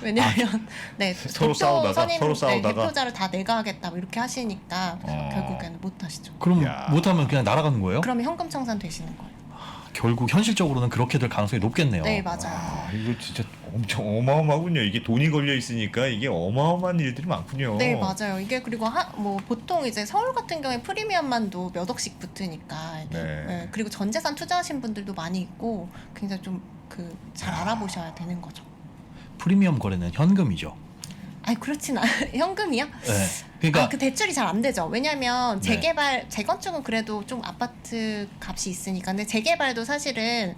왜냐하면 네 서로 싸우다가 대표자를 다 내가 하겠다 뭐 이렇게 하시니까 결국에는 못 하시죠. 그럼 야. 못하면 그냥 날아가는 거예요? 그러면 현금 청산 되시는 거예요. 결국 현실적으로는 그렇게 될 가능성이 높겠네요. 네 맞아요. 아, 이거 진짜 엄청 어마어마하군요. 이게 돈이 걸려 있으니까 이게 어마어마한 일들이 많군요. 네 맞아요. 이게 그리고 뭐 보통 이제 서울 같은 경우에 프리미엄만도 몇 억씩 붙으니까 네. 그리고 전 재산 투자하신 분들도 많이 있고 굉장히 좀 잘 알아보셔야 되는 거죠. 프리미엄 거래는 현금이죠. 아니 그렇진 않아요. 현금이요? 네. 그러니까 그 대출이 잘 안 되죠. 왜냐하면 네. 재건축은 그래도 좀 아파트 값이 있으니까. 근데 재개발도 사실은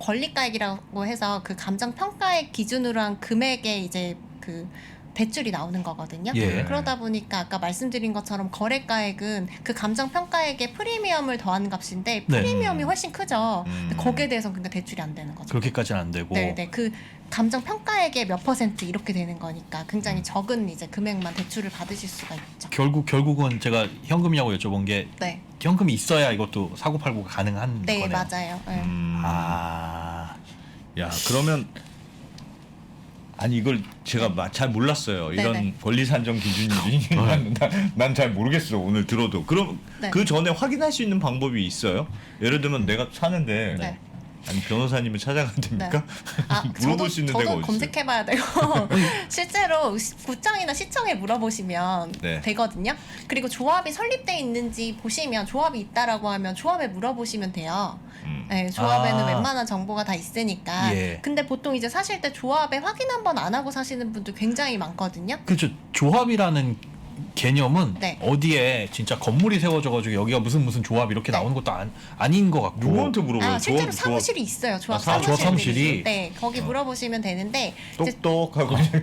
권리가액이라고 해서 그 감정 평가액 기준으로 한 금액에 이제 그 대출이 나오는 거거든요. 예. 그러다 보니까 아까 말씀드린 것처럼 거래가액은 그 감정 평가액에 프리미엄을 더한 값인데 네. 프리미엄이 훨씬 크죠. 근데 거기에 대해서 그러니까 대출이 안 되는 거죠. 그렇게까지는 안 되고. 네네 그 감정 평가액의 몇 % 이렇게 되는 거니까 굉장히 적은 이제 금액만 대출을 받으실 수가 있죠. 결국은 제가 현금이냐고 여쭤본 게 네, 현금이 있어야 이것도 사고 팔고가 가능한 네 거네요. 맞아요. 네. 아, 야 그러면 아니 이걸 제가 잘 몰랐어요. 이런 네네. 권리 산정 기준이 난 잘 모르겠어. 오늘 들어도. 그럼 네. 그 전에 확인할 수 있는 방법이 있어요? 예를 들면 내가 사는데 네. 아니 변호사님을 찾아가야 됩니까? 물어볼 수 있는 저도 데가 어디 있어요? 검색해봐야 되고 실제로 구청이나 시청에 물어보시면 네. 되거든요. 그리고 조합이 설립돼 있는지 보시면 조합이 있다라고 하면 조합에 물어보시면 돼요. 네, 조합에는 아. 웬만한 정보가 다 있으니까. 예. 근데 보통 이제 사실 때 조합에 확인 한 번 안 하고 사시는 분들 굉장히 많거든요. 그렇죠. 조합이라는 개념은 네. 어디에 진짜 건물이 세워져가지고 여기가 무슨 조합 이렇게 네. 나오는 것도 아닌 것 같고. 누구한테 물어봐요? 실제로 조합- 사무실이 있어요. 조합 조합 사무실이? 네, 거기 물어보시면 되는데 이제 똑똑하고 그냥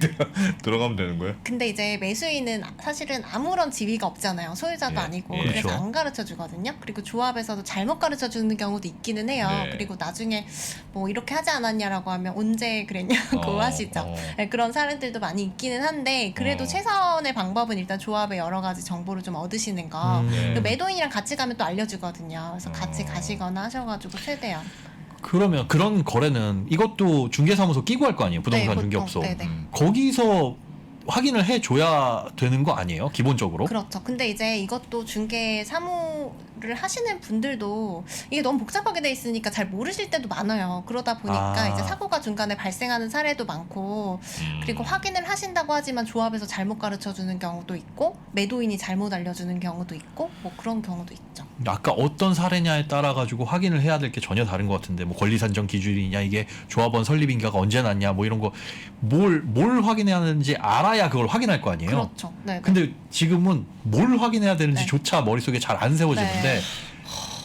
들어가면 되는 거예요? 근데 이제 매수인은 사실은 아무런 지위가 없잖아요. 소유자도 예, 아니고 예. 그래서 그렇죠. 안 가르쳐 주거든요. 그리고 조합에서도 잘못 가르쳐 주는 경우도 있기는 해요. 네. 그리고 나중에 뭐 이렇게 하지 않았냐라고 하면 언제 그랬냐고 하시죠. 네, 그런 사례들도 많이 있기는 한데 그래도 최선의 방법은 일단 조합의 여러 가지 정보를 좀 얻으시는 거. 네. 그리고 매도인이랑 같이 가면 또 알려주거든요. 그래서 같이 가시거나 하셔가지고 최대한. 그러면 그런 거래는 이것도 중개사무소 끼고 할 거 아니에요? 부동산 네, 보통, 중개업소. 네네. 거기서 확인을 해줘야 되는 거 아니에요? 기본적으로? 그렇죠. 근데 이제 이것도 중개 사무를 하시는 분들도 이게 너무 복잡하게 돼 있으니까 잘 모르실 때도 많아요. 그러다 보니까 이제 사고가 중간에 발생하는 사례도 많고 그리고 확인을 하신다고 하지만 조합에서 잘못 가르쳐 주는 경우도 있고 매도인이 잘못 알려주는 경우도 있고 뭐 그런 경우도 있죠. 아까 어떤 사례냐에 따라 가지고 확인을 해야 될 게 전혀 다른 것 같은데 뭐 권리 산정 기준이냐 이게 조합원 설립 인가가 언제 났냐 뭐 이런 거 뭘 확인해야 하는지 알아야 그걸 확인할 거 아니에요. 그렇죠. 네. 근데 지금은 뭘 확인해야 되는지조차 머릿속에 잘 안 세워지는데 네.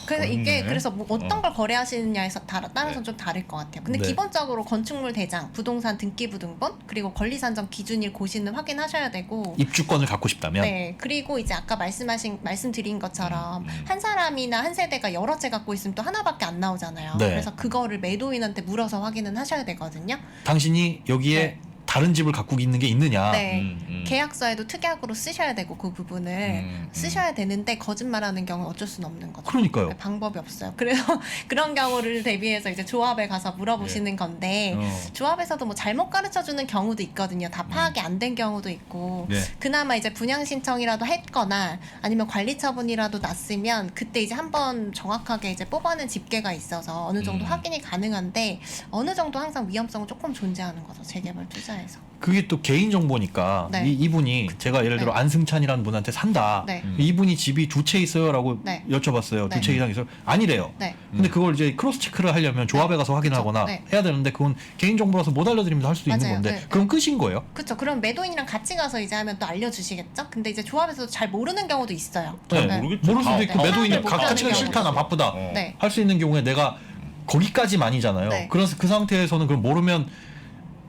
그래서 이게 그렇네. 그래서 뭐 어떤 걸 거래하시느냐에서 따라서 좀 다를 것 같아요. 근데 네. 기본적으로 건축물 대장, 부동산 등기부등본 그리고 권리산정 기준일 고시는 확인하셔야 되고 입주권을 갖고 싶다면 네, 그리고 이제 아까 말씀드린 것처럼 한 사람이나 한 세대가 여러 채 갖고 있으면 또 하나밖에 안 나오잖아요. 네. 그래서 그거를 매도인한테 물어서 확인은 하셔야 되거든요. 당신이 여기에 네. 다른 집을 갖고 있는 게 있느냐. 네, 계약서에도 특약으로 쓰셔야 되고 그 부분을 쓰셔야 되는데 거짓말하는 경우 어쩔 수는 없는 거죠. 그러니까요. 네, 방법이 없어요. 그래서 그런 경우를 대비해서 이제 조합에 가서 물어보시는 건데 조합에서도 뭐 잘못 가르쳐 주는 경우도 있거든요. 다 파악이 안 된 경우도 있고 네. 그나마 이제 분양 신청이라도 했거나 아니면 관리 처분이라도 났으면 그때 이제 한번 정확하게 이제 뽑아낸 집계가 있어서 어느 정도 확인이 가능한데 어느 정도 항상 위험성은 조금 존재하는 거죠. 재개발 투자에서. 그게 또 개인 정보니까 네. 이분이 제가 예를 들어 네. 안승찬이라는 분한테 산다. 네. 이분이 집이 2채 있어요라고 네. 여쭤봤어요. 네. 2채 이상 있어요? 아니래요. 네. 근데 그걸 이제 크로스 체크를 하려면 조합에 가서 확인하거나 네. 해야 되는데 그건 개인 정보라서 못 알려드리면서 할 수도 있는 맞아요. 건데 네. 그럼 끝인 거예요? 그렇죠. 그럼 매도인이랑 같이 가서 이제 하면 또 알려주시겠죠? 근데 이제 조합에서도 잘 모르는 경우도 있어요. 잘 네. 모르겠죠. 모를 수도 다- 있고 다 매도인이 사람들 못 같이 가기 가는 싫다 나 경우도 바쁘다 어. 네. 할 수 있는 경우에 내가 거기까지만이잖아요. 네. 그래서 그 상태에서는 그럼 모르면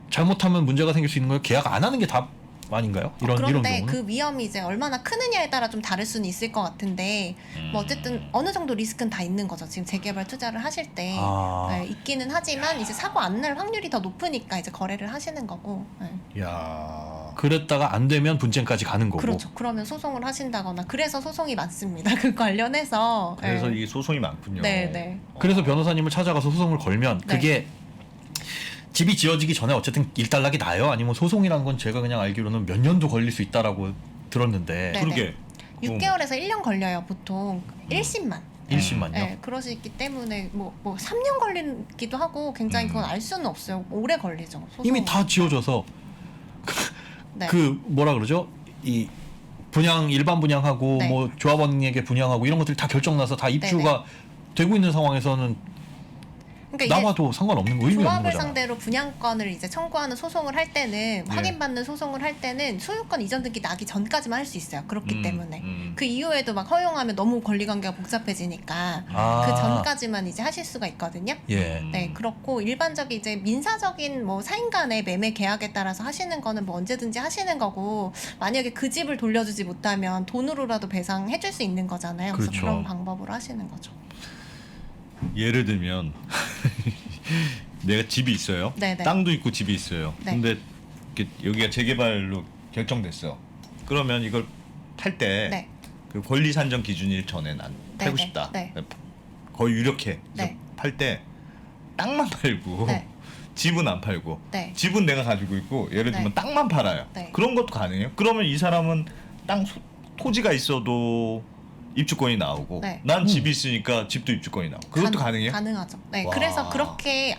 잘못하면 문제가 생길 수 있는 거예요. 계약 안 하는 게 답 아닌가요? 이런 그런데 경우는 그 위험이 이제 얼마나 크느냐에 따라 좀 다를 수는 있을 것 같은데 뭐 어쨌든 어느 정도 리스크는 다 있는 거죠. 지금 재개발 투자를 하실 때 아. 네, 있기는 하지만 이제 사고 안 날 확률이 더 높으니까 이제 거래를 하시는 거고. 네. 야. 그랬다가 안 되면 분쟁까지 가는 거고. 그렇죠. 그러면 소송을 하신다거나 그래서 소송이 많습니다. 그 관련해서. 그래서 네. 이게 소송이 많군요. 네, 네. 그래서 변호사님을 찾아가서 소송을 걸면 네. 그게 집이 지어지기 전에 어쨌든 일단락이 나요? 아니면 소송이란 건 제가 그냥 알기로는 몇 년도 걸릴 수 있다라고 들었는데 네. 그러게. 6개월에서 1년 걸려요. 보통 1심만. 1심만요? 네, 그러시기 때문에 뭐 3년 걸리기도 하고 굉장히 그건 알 수는 없어요. 오래 걸리죠. 소송은. 이미 다 지어져서 네. 그 뭐라 그러죠? 이 분양 일반 분양하고 네. 뭐 조합원에게 분양하고 이런 것들이 다 결정나서 다 입주가 되고 있는 상황에서는 그러니까 이게 나와도 상관없는 거 의미 없는 조합을 거잖아. 상대로 분양권을 이제 청구하는 소송을 할 때는 확인받는 소송을 할 때는 소유권 이전 등기 나기 전까지만 할 수 있어요. 그렇기 때문에 그 이후에도 막 허용하면 너무 권리관계가 복잡해지니까 아. 그 전까지만 이제 하실 수가 있거든요. 예. 네, 그렇고 일반적인 이제 민사적인 뭐 사인 간의 매매 계약에 따라서 하시는 거는 뭐 언제든지 하시는 거고 만약에 그 집을 돌려주지 못하면 돈으로라도 배상해 줄 수 있는 거잖아요. 그래서 그렇죠. 그런 방법으로 하시는 거죠. 예를 들면 내가 집이 있어요. 네네. 땅도 있고 집이 있어요. 네. 근데 이렇게 여기가 재개발로 결정됐어. 그러면 이걸 팔 때 네. 그 권리 산정 기준일 전에 난 팔고 네, 싶다. 네. 거의 유력해. 그래서 네. 팔 때 땅만 팔고 네. 집은 안 팔고 네. 집은 내가 가지고 있고 예를 들면 네. 땅만 팔아요. 네. 그런 것도 가능해요? 그러면 이 사람은 토지가 있어도 입주권이 나오고 네. 난 집이 있으니까 집도 입주권이 나오고 그것도 가능해요? 가능하죠. 네, 와. 그래서 그렇게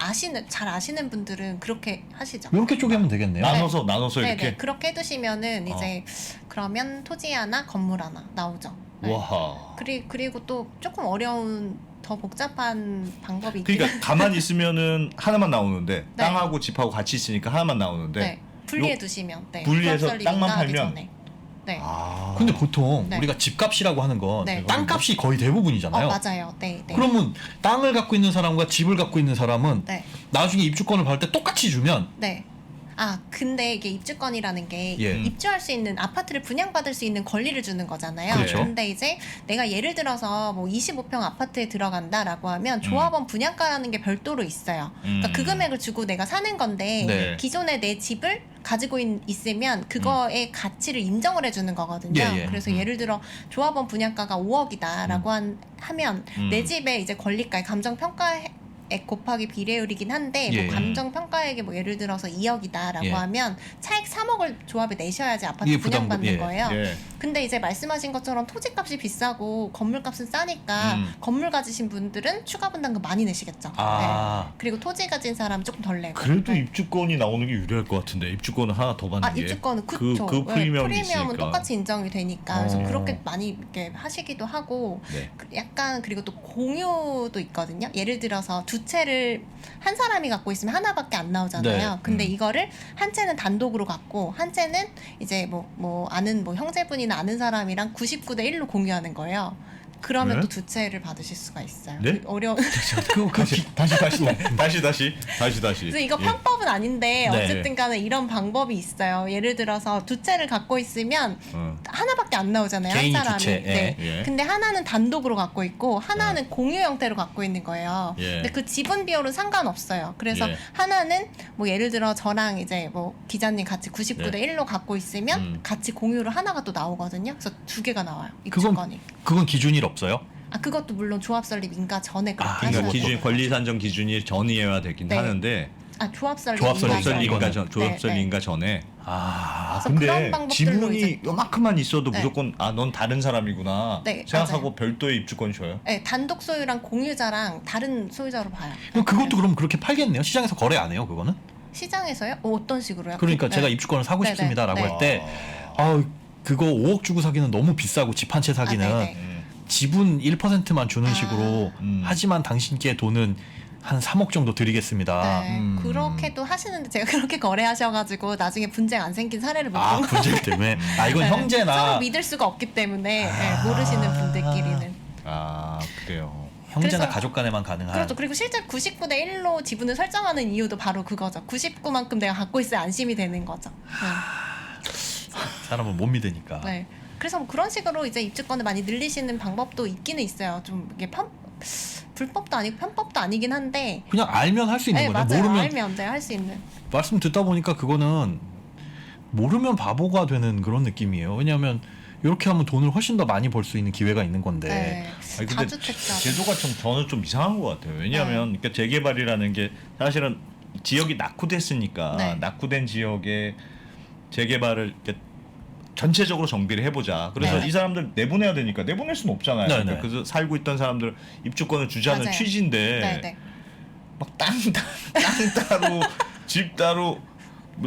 잘 아시는 분들은 그렇게 하시죠. 이렇게 쪼개면 되겠네요. 나눠서 네, 이렇게 네, 그렇게 해두시면은 이제 그러면 토지 하나, 건물 하나 나오죠. 네. 와. 그리고 또 조금 어려운 더 복잡한 방법이 있긴 그러니까 가만히 있으면은 하나만 나오는데 네. 땅하고 집하고 같이 있으니까 하나만 나오는데 네, 분리해 두시면 네, 분리해서 프로설립 땅만 인가하기 팔면 전에. 네. 아. 근데 보통 네. 우리가 집값이라고 하는 건 네. 땅값이 거의 대부분이잖아요. 맞아요. 네, 네. 그러면 땅을 갖고 있는 사람과 집을 갖고 있는 사람은 네. 나중에 입주권을 받을 때 똑같이 주면 네. 아, 근데 이게 입주권이라는 게 예. 입주할 수 있는 아파트를 분양받을 수 있는 권리를 주는 거잖아요. 그렇죠. 근데 이제 내가 예를 들어서 뭐 25평 아파트에 들어간다라고 하면 조합원 분양가라는 게 별도로 있어요. 그러니까 그 금액을 주고 내가 사는 건데 네. 기존에 내 집을 가지고 있으면 그거의 가치를 인정을 해주는 거거든요. 예, 예. 그래서 예를 들어 조합원 분양가가 5억이다라고 하면 내 집의 이제 권리가의 감정평가액 곱하기 비례율이긴 한데 예. 뭐 감정평가액이 뭐 예를 들어서 2억이다라고 예. 하면 차액 3억을 조합에 내셔야지 아파트 이게 부담금, 분양받는 예. 거예요. 예. 근데 이제 말씀하신 것처럼 토지값이 비싸고 건물값은 싸니까 건물 가지신 분들은 추가 분담금 많이 내시겠죠. 아. 네. 그리고 토지 가진 사람 조금 덜 내고. 그래도 네. 입주권이 나오는 게 유리할 것 같은데 입주권은 하나 더 받는 게. 입주권은 그쵸. 그 프리미엄이 프리미엄은 있으니까. 똑같이 인정이 되니까 그래서 어. 그렇게 많이 이렇게 하시기도 하고 네. 약간 그리고 또 공유도 있거든요. 예를 들어서 두 채를 한 사람이 갖고 있으면 하나밖에 안 나오잖아요. 네. 근데 이거를 한 채는 단독으로 갖고 한 채는 이제 뭐 아는 뭐 형제분이나 아는 사람이랑 99대 1로 공유하는 거예요. 그러면 네? 또 두 채를 받으실 수가 있어요. 네? 어려운. 다시. 그래서 이거 예. 편법은 아닌데 네. 어쨌든 간에 이런 방법이 있어요. 예를 들어서 두 채를 갖고 있으면 하나밖에 안 나오잖아요. 개인이 한 사람이. 두 채, 네. 예. 근데 하나는 단독으로 갖고 있고 하나는 공유 형태로 갖고 있는 거예요. 예. 근데 그 지분 비율은 상관없어요. 그래서 예. 하나는 뭐 예를 들어 저랑 이제 뭐 기자님 같이 99대 네. 1로 갖고 있으면 같이 공유로 하나가 또 나오거든요. 그래서 두 개가 나와요. 그건 입주권이. 그건 기준이 없어요? 아 그것도 물론 조합 설립 인가 전에 그렇게 아, 그러니까 하셔야 기준이 돼요. 권리 산정 기준이 전이어야 되긴 네. 하는데 아 조합 설립 조합 설립, 인가 조합 전에. 설립. 설립인가 이거는. 조합 네, 설립인가 전에. 아. 그래서 그런 근데 방법들로 지분이 이제- 요만큼만 있어도 네. 무조건 넌 다른 사람이구나 네, 생각하고 맞아요. 별도의 입주권 줘요. 네, 단독 소유랑 공유자랑 다른 소유자로 봐요. 그럼 그것도 그럼 그렇게 팔겠네요? 시장에서 거래 안 해요, 그거는? 시장에서요? 어떤 식으로요? 그러니까 네. 제가 입주권을 사고 네, 싶습니다라고 네. 할 때 그거 5억 주고 사기는 너무 비싸고 집 한 채 사기는 아, 네네. 지분 1%만 주는 아. 식으로 하지만 당신께 돈은 한 3억 정도 드리겠습니다. 네, 그렇게도 하시는데 제가 그렇게 거래하셔가지고 나중에 분쟁 안 생긴 사례를 못 아, 본 분쟁 때문에. 아, 이건 네, 형제나 서로 믿을 수가 없기 때문에 네, 모르시는 분들끼리는 아 그래요. 형제나 그래서- 가족 간에만 가능한. 그렇죠. 그리고 실제 99대 1로 지분을 설정하는 이유도 바로 그거죠. 99만큼 내가 갖고 있어야 안심이 되는 거죠. 사람은 못 믿으니까. 네. 그래서 뭐 그런 식으로 이제 입주권을 많이 늘리시는 방법도 있기는 있어요. 좀 이게 불법도 아니고 편법도 아니긴 한데. 그냥 알면 할 수 있는 네, 거죠. 맞아요. 모르면 알면 돼, 할 수 있는. 말씀 듣다 보니까 그거는 모르면 바보가 되는 그런 느낌이에요. 왜냐하면 이렇게 하면 돈을 훨씬 더 많이 벌 수 있는 기회가 있는 건데. 네. 아니, 근데 다주택자. 제도가 저는 좀 이상한 것 같아요. 왜냐하면 네. 그러니까 재개발이라는 게 사실은 지역이 낙후됐으니까 네. 낙후된 지역에 재개발을 이렇게 전체적으로 정비를 해보자. 그래서 네. 이 사람들 내보내야 되니까 내보낼 수는 없잖아요. 네, 그러니까 네. 그래서 살고 있던 사람들 입주권을 주자는 맞아요. 취지인데 네, 네. 막 땅 따로 집 따로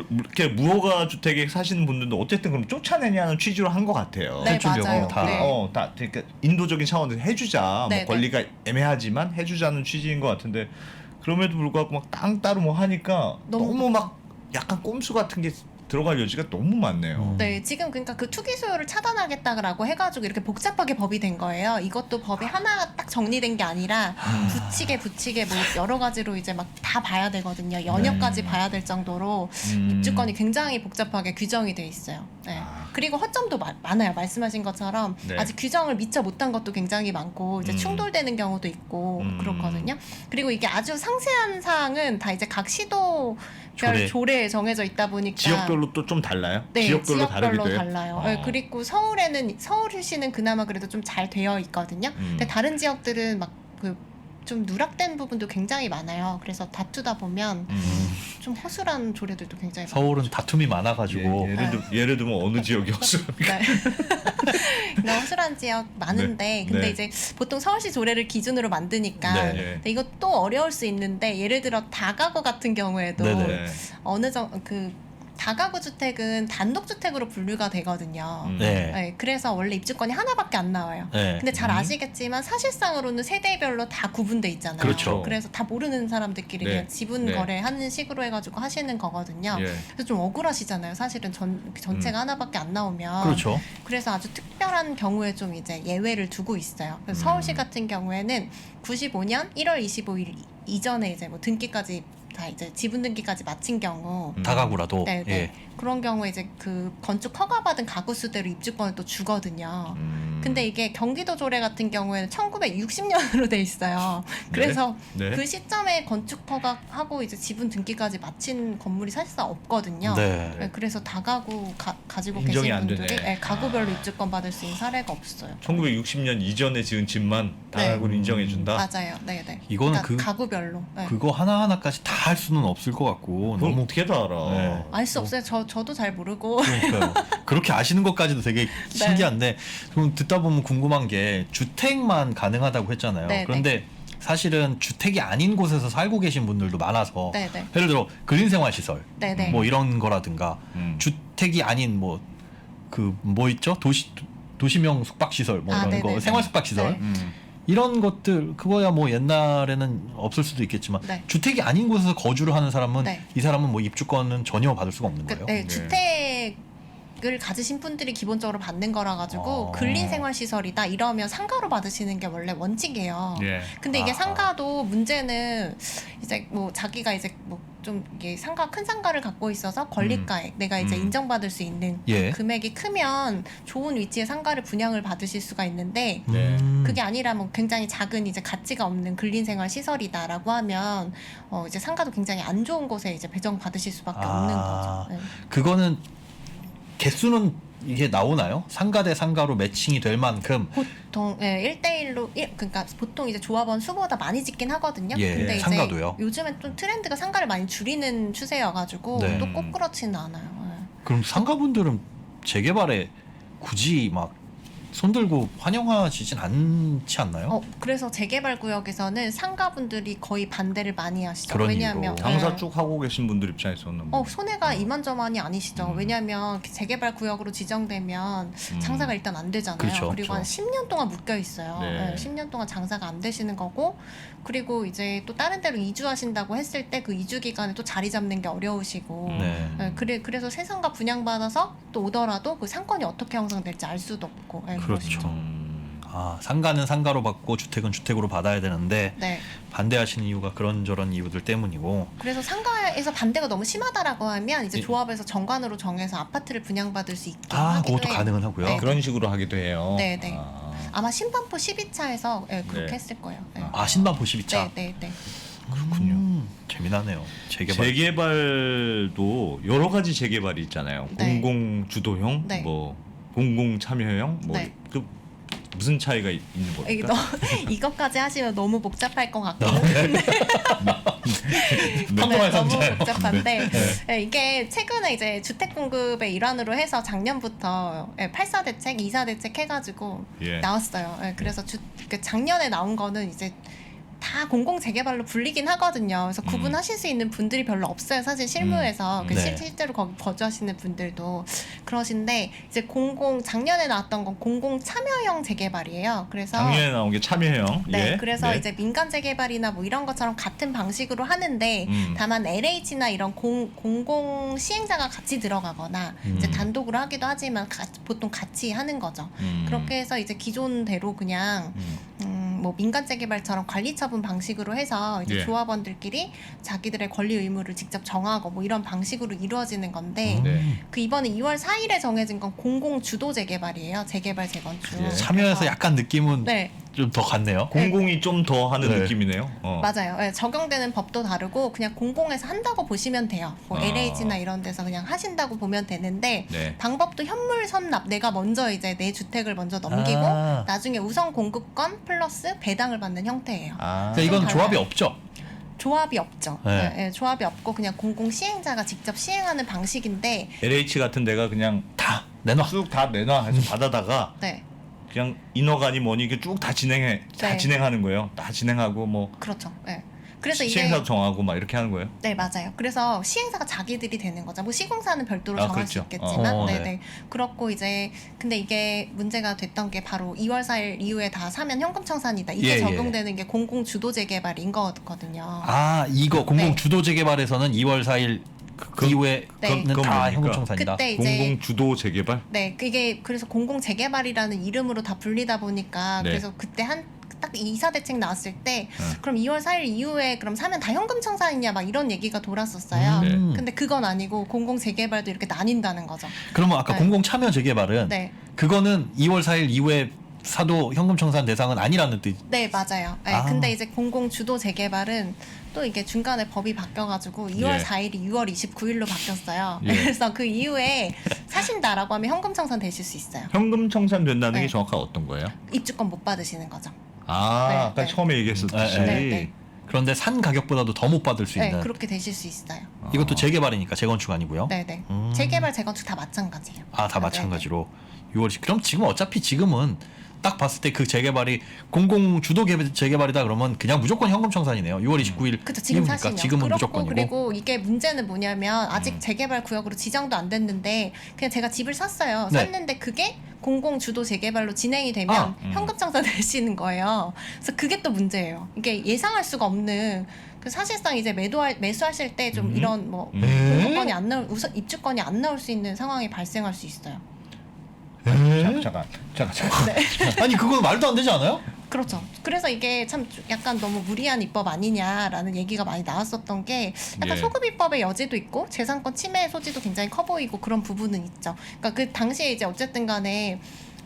이렇게 무허가 주택에 사시는 분들도 어쨌든 그럼 쫓아내냐는 취지로 한 것 같아요. 네, 실질적으로 맞아요. 다. 네. 다 그러니까 인도적인 차원에서 해주자. 네, 뭐 권리가 애매하지만 해주자는 취지인 것 같은데 그럼에도 불구하고 막 땅 따로 뭐 하니까 너무 막 약간 꼼수 같은 게 들어갈 여지가 너무 많네요. 네, 지금 그러니까 그 투기 소유를 차단하겠다라고 해가지고 이렇게 복잡하게 법이 된 거예요. 이것도 법이 하나 딱 정리된 게 아니라 붙이게 뭐 여러 가지로 이제 막 다 봐야 되거든요. 연역까지 봐야 될 정도로 입주권이 굉장히 복잡하게 규정이 돼 있어요. 네. 그리고 허점도 많아요. 말씀하신 것처럼 네. 아직 규정을 미처 못한 것도 굉장히 많고 이제 충돌되는 경우도 있고 그렇거든요. 그리고 이게 아주 상세한 사항은 다 이제 각 시도별 조례에 정해져 있다 보니까 지역별로 또 좀 달라요? 네, 지역별로 다르기도 해요? 달라요. 네, 그리고 서울시는 그나마 그래도 좀 잘 되어 있거든요. 근데 다른 지역들은 막 그 좀 누락된 부분도 굉장히 많아요. 그래서 다투다 보면 좀 허술한 조례들도 굉장히 서울은 다툼이 많아가지고 예를 들면 어느 지역이 허술합니까? 네. 그러니까 허술한 지역 많은데 네. 근데 네. 이제 보통 서울시 조례를 기준으로 만드니까 네. 근데 이거 또 어려울 수 있는데 예를 들어 다가구 같은 경우에도 네네. 네. 어느 정도 그 다가구 주택은 단독 주택으로 분류가 되거든요. 네. 네, 그래서 원래 입주권이 하나밖에 안 나와요. 네. 근데 잘 아시겠지만 사실상으로는 세대별로 다 구분돼 있잖아요. 그렇죠. 그래서 다 모르는 사람들끼리 네. 그냥 지분 네. 거래하는 식으로 해가지고 하시는 거거든요. 예. 그래서 좀 억울하시잖아요. 사실은 전체가 하나밖에 안 나오면. 그렇죠. 그래서 아주 특별한 경우에 좀 이제 예외를 두고 있어요. 그래서 서울시 같은 경우에는 95년 1월 25일 이전에 이제 뭐 등기까지 다 이제 지분 등기까지 마친 경우 다가구라도. 네, 네. 예. 그런 경우에 이제 그 건축 허가받은 가구 수대로 입주권을 또 주거든요. 근데 이게 경기도 조례 같은 경우에는 1960년으로 돼 있어요. 그래서 네. 그 시점에 건축 허가하고 이제 지분 등기까지 마친 건물이 사실상 없거든요. 네. 네, 그래서 다가구 가지고 인정이 계신 안 분들이 되네. 네, 가구별로 입주권 받을 수 있는 사례가 없어요. 1960년 이전에 지은 집만 네. 다가구를 인정해준다. 맞아요. 네, 네. 이거는 그러니까 가구별로. 네. 그거 하나하나까지 다 할 수는 없을 것 같고 그걸 너무 어떻게 다 알아? 네. 알 수 없어요. 저도 잘 모르고. 그러니까요. 그렇게 아시는 것까지도 되게 신기한데 그럼 듣다 보면 궁금한 게 주택만 가능하다고 했잖아요. 네, 그런데 사실은 주택이 아닌 곳에서 살고 계신 분들도 많아서 네, 네. 예를 들어 그린생활시설 네, 네. 뭐 이런 거라든가 주택이 아닌 뭐 그 뭐 있죠? 도시명 숙박시설 뭐 아, 이런 네, 거 네, 네. 생활숙박시설 네. 이런 것들 그거야 뭐 옛날에는 없을 수도 있겠지만 네. 주택이 아닌 곳에서 거주를 하는 사람은 네. 이 사람은 뭐 입주권은 전혀 받을 수가 없는 거예요. 네, 주택을 가지신 분들이 기본적으로 받는 거라 가지고 근린 생활 시설이다 이러면 상가로 받으시는 게 원래 원칙이에요. 예. 근데 이게 아하. 상가도 문제는 이제 뭐 자기가 이제 뭐 좀 이게 큰 상가를 갖고 있어서 권리가액 내가 이제 인정받을 수 있는 예. 금액이 크면 좋은 위치에 상가를 분양을 받으실 수가 있는데 네. 그게 아니라 뭐 굉장히 작은 이제 가치가 없는 근린생활 시설이다라고 하면 이제 상가도 굉장히 안 좋은 곳에 이제 배정 받으실 수밖에 없는 거죠. 네. 그거는 개수는 이게 나오나요? 상가 대 상가로 매칭이 될 만큼 보통 1대1로 그러니까 보통 이제 조합원 수보다 많이 짓긴 하거든요. 예, 근데 상가도요? 이제 요즘엔 좀 트렌드가 상가를 많이 줄이는 추세여가지고 네. 또 꼭 그렇지는 않아요. 네. 그럼 상가분들은 재개발에 굳이 막 손들고 환영하시진 않지 않나요? 그래서 재개발 구역에서는 상가분들이 거의 반대를 많이 하시죠. 그런 왜냐하면 이유로. 장사 네. 쭉 하고 계신 분들 입장에서는 뭐. 손해가 이만저만이 아니시죠. 왜냐하면 재개발 구역으로 지정되면 장사가 일단 안 되잖아요. 그렇죠, 그리고 한 그렇죠. 10년 동안 묶여 있어요. 네. 네, 10년 동안 장사가 안 되시는 거고, 그리고 이제 또 다른 데로 이주하신다고 했을 때 그 이주 기간에 또 자리 잡는 게 어려우시고, 네. 네, 그래서 새 상가 분양받아서 또 오더라도 그 상권이 어떻게 형성될지 알 수도 없고, 네, 그렇죠. 그러시죠. 상가는 상가로 받고 주택은 주택으로 받아야 되는데 네. 반대하시는 이유가 그런저런 이유들 때문이고. 그래서 상가에서 반대가 너무 심하다라고 하면 이제 예. 조합에서 정관으로 정해서 아파트를 분양받을 수 있게 아, 하기도 그것도 해요. 가능은 하고요. 네. 그런 식으로 하기도 해요. 네, 네. 아. 아마 신반포 12차에서 그렇게 네. 했을 거예요. 네. 아, 신반포 12차. 네, 네, 네. 그렇군요. 재미나네요. 재개발. 재개발도 여러 가지 재개발이 있잖아요. 네. 공공 주도형, 네. 뭐 공공 참여형, 뭐 네. 그 무슨 차이가 있는 이게 겁니까? 이것까지 하시면 너무 복잡할 것 같기는 한데 평범한 너무 상자. 복잡한데 네, 이게 최근에 이제 주택 공급의 일환으로 해서 작년부터 8사 대책, 2사 대책 해가지고 예. 나왔어요. 그래서 작년에 나온 거는 이제 다 공공 재개발로 불리긴 하거든요. 그래서 구분하실 수 있는 분들이 별로 없어요. 사실 실무에서 그 네. 실제로 거기 거주하시는 분들도 그러신데 이제 작년에 나왔던 건 공공 참여형 재개발이에요. 그래서 작년에 나온 게 참여형. 네, 예. 그래서 네. 이제 민간 재개발이나 뭐 이런 것처럼 같은 방식으로 하는데 다만 LH나 이런 공공 시행자가 같이 들어가거나 이제 단독으로 하기도 하지만 보통 같이 하는 거죠. 그렇게 해서 이제 기존대로 그냥 뭐 민간 재개발처럼 관리처분 방식으로 해서 이제 예. 조합원들끼리 자기들의 권리 의무를 직접 정하고 뭐 이런 방식으로 이루어지는 건데 네. 그 이번에 2월 4일에 정해진 건 공공 주도 재개발이에요. 재개발 재건축. 예. 참여해서 약간 느낌은 네. 좀 더 같네요. 공공이 좀 더 하는 네. 느낌이네요. 맞아요. 네, 적용되는 법도 다르고 그냥 공공에서 한다고 보시면 돼요. 뭐 LH나 이런 데서 그냥 하신다고 보면 되는데 네. 방법도 현물 선납. 내가 먼저 이제 내 주택을 먼저 넘기고 아. 나중에 우선 공급권 플러스 배당을 받는 형태예요. 아. 그러니까 이건 좀 조합이 달라요. 없죠. 조합이 없죠. 네. 네, 네, 조합이 없고 그냥 공공 시행자가 직접 시행하는 방식인데 LH 같은 데가 그냥 다 내놔. 쑥 다 내놔 해서 받아다가 네. 그냥 인허가니 뭐니 이게 쭉 다 네. 진행하는 거예요. 다 진행하고 뭐 그렇죠. 네. 그래서 이게 시행사도 정하고 막 이렇게 하는 거예요? 네, 맞아요. 그래서 시행사가 자기들이 되는 거죠. 뭐 시공사는 별도로 아, 정할 수 그렇죠. 있겠지만, 네. 네네. 그렇고 이제 근데 이게 문제가 됐던 게 바로 2월 4일 이후에 다 사면 현금 청산이다. 이게 예, 예. 적용되는 게 공공 주도 재개발인 거거든요. 아 이거 공공 네. 주도 재개발에서는 2월 4일 이후에 네. 그는 그건 다 뭡니까? 현금 청산이다. 그때 이제 공공 주도 재개발? 네, 그게 그래서 공공 재개발이라는 이름으로 다 불리다 보니까 네. 그래서 그때 딱 이사 대책 나왔을 때 네. 그럼 2월 4일 이후에 그럼 사면 다 현금 청산이냐 막 이런 얘기가 돌았었어요. 네. 근데 그건 아니고 공공 재개발도 이렇게 나뉜다는 거죠. 그러면 아까 네. 공공 참여 재개발은 네. 그거는 2월 4일 이후에 사도 현금 청산 대상은 아니라는 뜻. 네, 맞아요. 네, 아. 근데 이제 공공 주도 재개발은 또 이게 중간에 법이 바뀌어가지고 2월 예. 4일이 6월 29일로 바뀌었어요. 예. 그래서 그 이후에 사신다라고 하면 현금 청산 되실 수 있어요. 현금 청산 된다는 네. 게 정확하게 어떤 거예요? 입주권 못 받으시는 거죠. 아, 네, 아까 네. 처음에 얘기했었듯이. 네, 네. 그런데 산 가격보다도 더 못 받을 수 네, 있는. 그렇게 되실 수 있어요. 이것도 재개발이니까 재건축 아니고요. 네, 네. 음. 재개발, 재건축 다 마찬가지예요. 아, 다 네, 마찬가지로 6월. 그럼 지금 어차피 지금은 딱 봤을 때 그 재개발이 공공 주도 재개발이다 그러면 그냥 무조건 현금 청산이네요. 6월 29일 그렇죠. 지금 이후니까 사시면 지금은 그렇고 무조건이고. 그리고 이게 문제는 뭐냐면 아직 재개발 구역으로 지정도 안 됐는데 그냥 제가 집을 샀어요. 네. 샀는데 그게 공공 주도 재개발로 진행이 되면 아, 현금 청산 내시는 거예요. 그래서 그게 또 문제예요. 이게 예상할 수가 없는 그 사실상 이제 매수하실 때 좀 이런 뭐 공급권이 안 나올 우선 입주권이 안 나올 수 있는 상황이 발생할 수 있어요. 잠깐. 아니 그건 말도 안 되지 않아요? 그렇죠. 그래서 이게 참 약간 너무 무리한 입법 아니냐라는 얘기가 많이 나왔었던 게 약간 예. 소급 입법의 여지도 있고 재산권 침해 소지도 굉장히 커 보이고 그런 부분은 있죠. 그러니까 그 당시에 이제 어쨌든 간에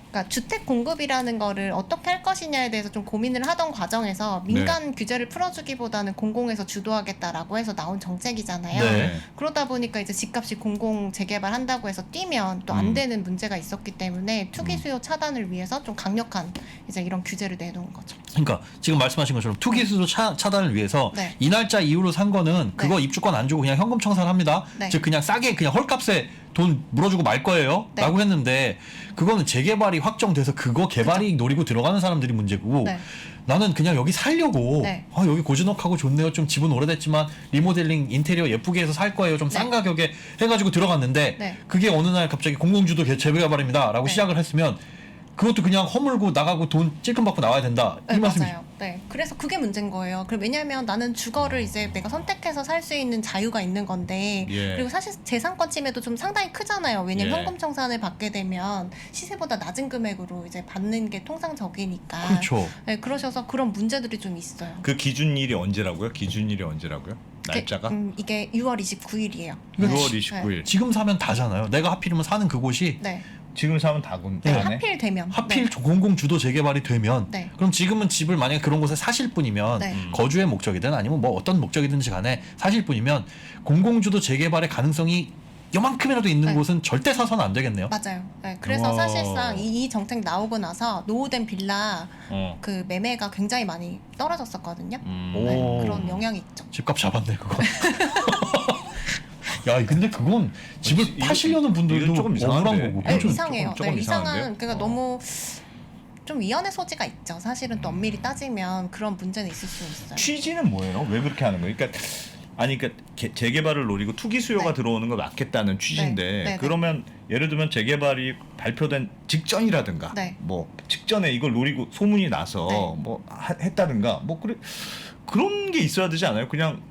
그러니까 주택 공급이라는 거를 어떻게 할 것이냐에 대해서 좀 고민을 하던 과정에서 민간 규제를 풀어주기보다는 공공에서 주도하겠다라고 해서 나온 정책이잖아요. 네. 그러다 보니까 이제 집값이 공공 재개발 한다고 해서 뛰면 또 안 되는 문제가 있었기 때문에 투기 수요 차단을 위해서 좀 강력한 이제 이런 규제를 내놓은 거죠. 그러니까 지금 말씀하신 것처럼 투기 수도 차단을 위해서 네. 이 날짜 이후로 산 거는 그거 네. 입주권 안 주고 그냥 현금 청산합니다. 네. 즉 그냥 싸게 그냥 헐값에 돈 물어주고 말 거예요. 네. 라고 했는데 그거는 재개발이 확정돼서 그거 개발이 노리고 들어가는 사람들이 문제고 네. 나는 그냥 여기 살려고 네. 아 여기 고즈넉하고 좋네요. 좀 집은 오래됐지만 리모델링 인테리어 예쁘게 해서 살 거예요. 좀 싼 네. 가격에 해가지고 들어갔는데 네. 그게 어느 날 갑자기 공공주도 재개발입니다. 라고 네. 시작을 했으면 그것도 그냥 허물고 나가고 돈 찔끔 받고 나와야 된다. 이 네, 말씀이죠. 맞아요. 네, 그래서 그게 문제인 거예요. 왜냐하면 나는 주거를 이제 내가 선택해서 살 수 있는 자유가 있는 건데, 예. 그리고 사실 재산권 침해도 좀 상당히 크잖아요. 왜냐면 예. 현금 청산을 받게 되면 시세보다 낮은 금액으로 이제 받는 게 통상적이니까. 그렇죠. 네, 그러셔서 그런 문제들이 좀 있어요. 그 기준일이 언제라고요? 기준일이 언제라고요? 날짜가? 이게 6월 29일이에요. 6월 29일. 지금 사면 다잖아요. 내가 하필이면 사는 그곳이 네, 지금 사면 네, 다네. 하필 되면. 하필 네. 공공 주도 재개발이 되면 네. 그럼 지금은 집을 만약에 그런 곳에 사실 뿐이면 네. 거주의 목적이든 아니면 뭐 어떤 목적이든지 간에 사실 뿐이면 공공 주도 재개발의 가능성이 요만큼이라도 있는 네. 곳은 절대 사서는 안 되겠네요. 맞아요. 네, 그래서 와. 사실상 이 정책 나오고 나서 노후된 빌라 어. 그 매매가 굉장히 많이 떨어졌었거든요. 오. 네, 그런 영향이 있죠. 집값 잡았네 그거. 야 근데 그건 집을 이거- 파시려는 분들도 이건 조금 이상한데. 억울한 거고. 네, 그죠? 이상해요. 조금 네, 이상한 이상한데요? 그러니까 너무 좀 위헌의 소지가 있죠. 사실은 또 엄밀히 따지면 그런 문제는 있을 수 있어요. 취지는 뭐예요? 왜 그렇게 하는 거예요? 그러니까 아니 그러니까 재개발을 노리고 투기 수요가 네. 들어오는 걸 막겠다는 취지인데 네, 네, 네. 그러면 예를 들면 재개발이 발표된 직전이라든가 네. 뭐 직전에 이걸 노리고 소문이 나서 네. 뭐 했다든가 뭐 그런 게 있어야 되지 않아요? 그냥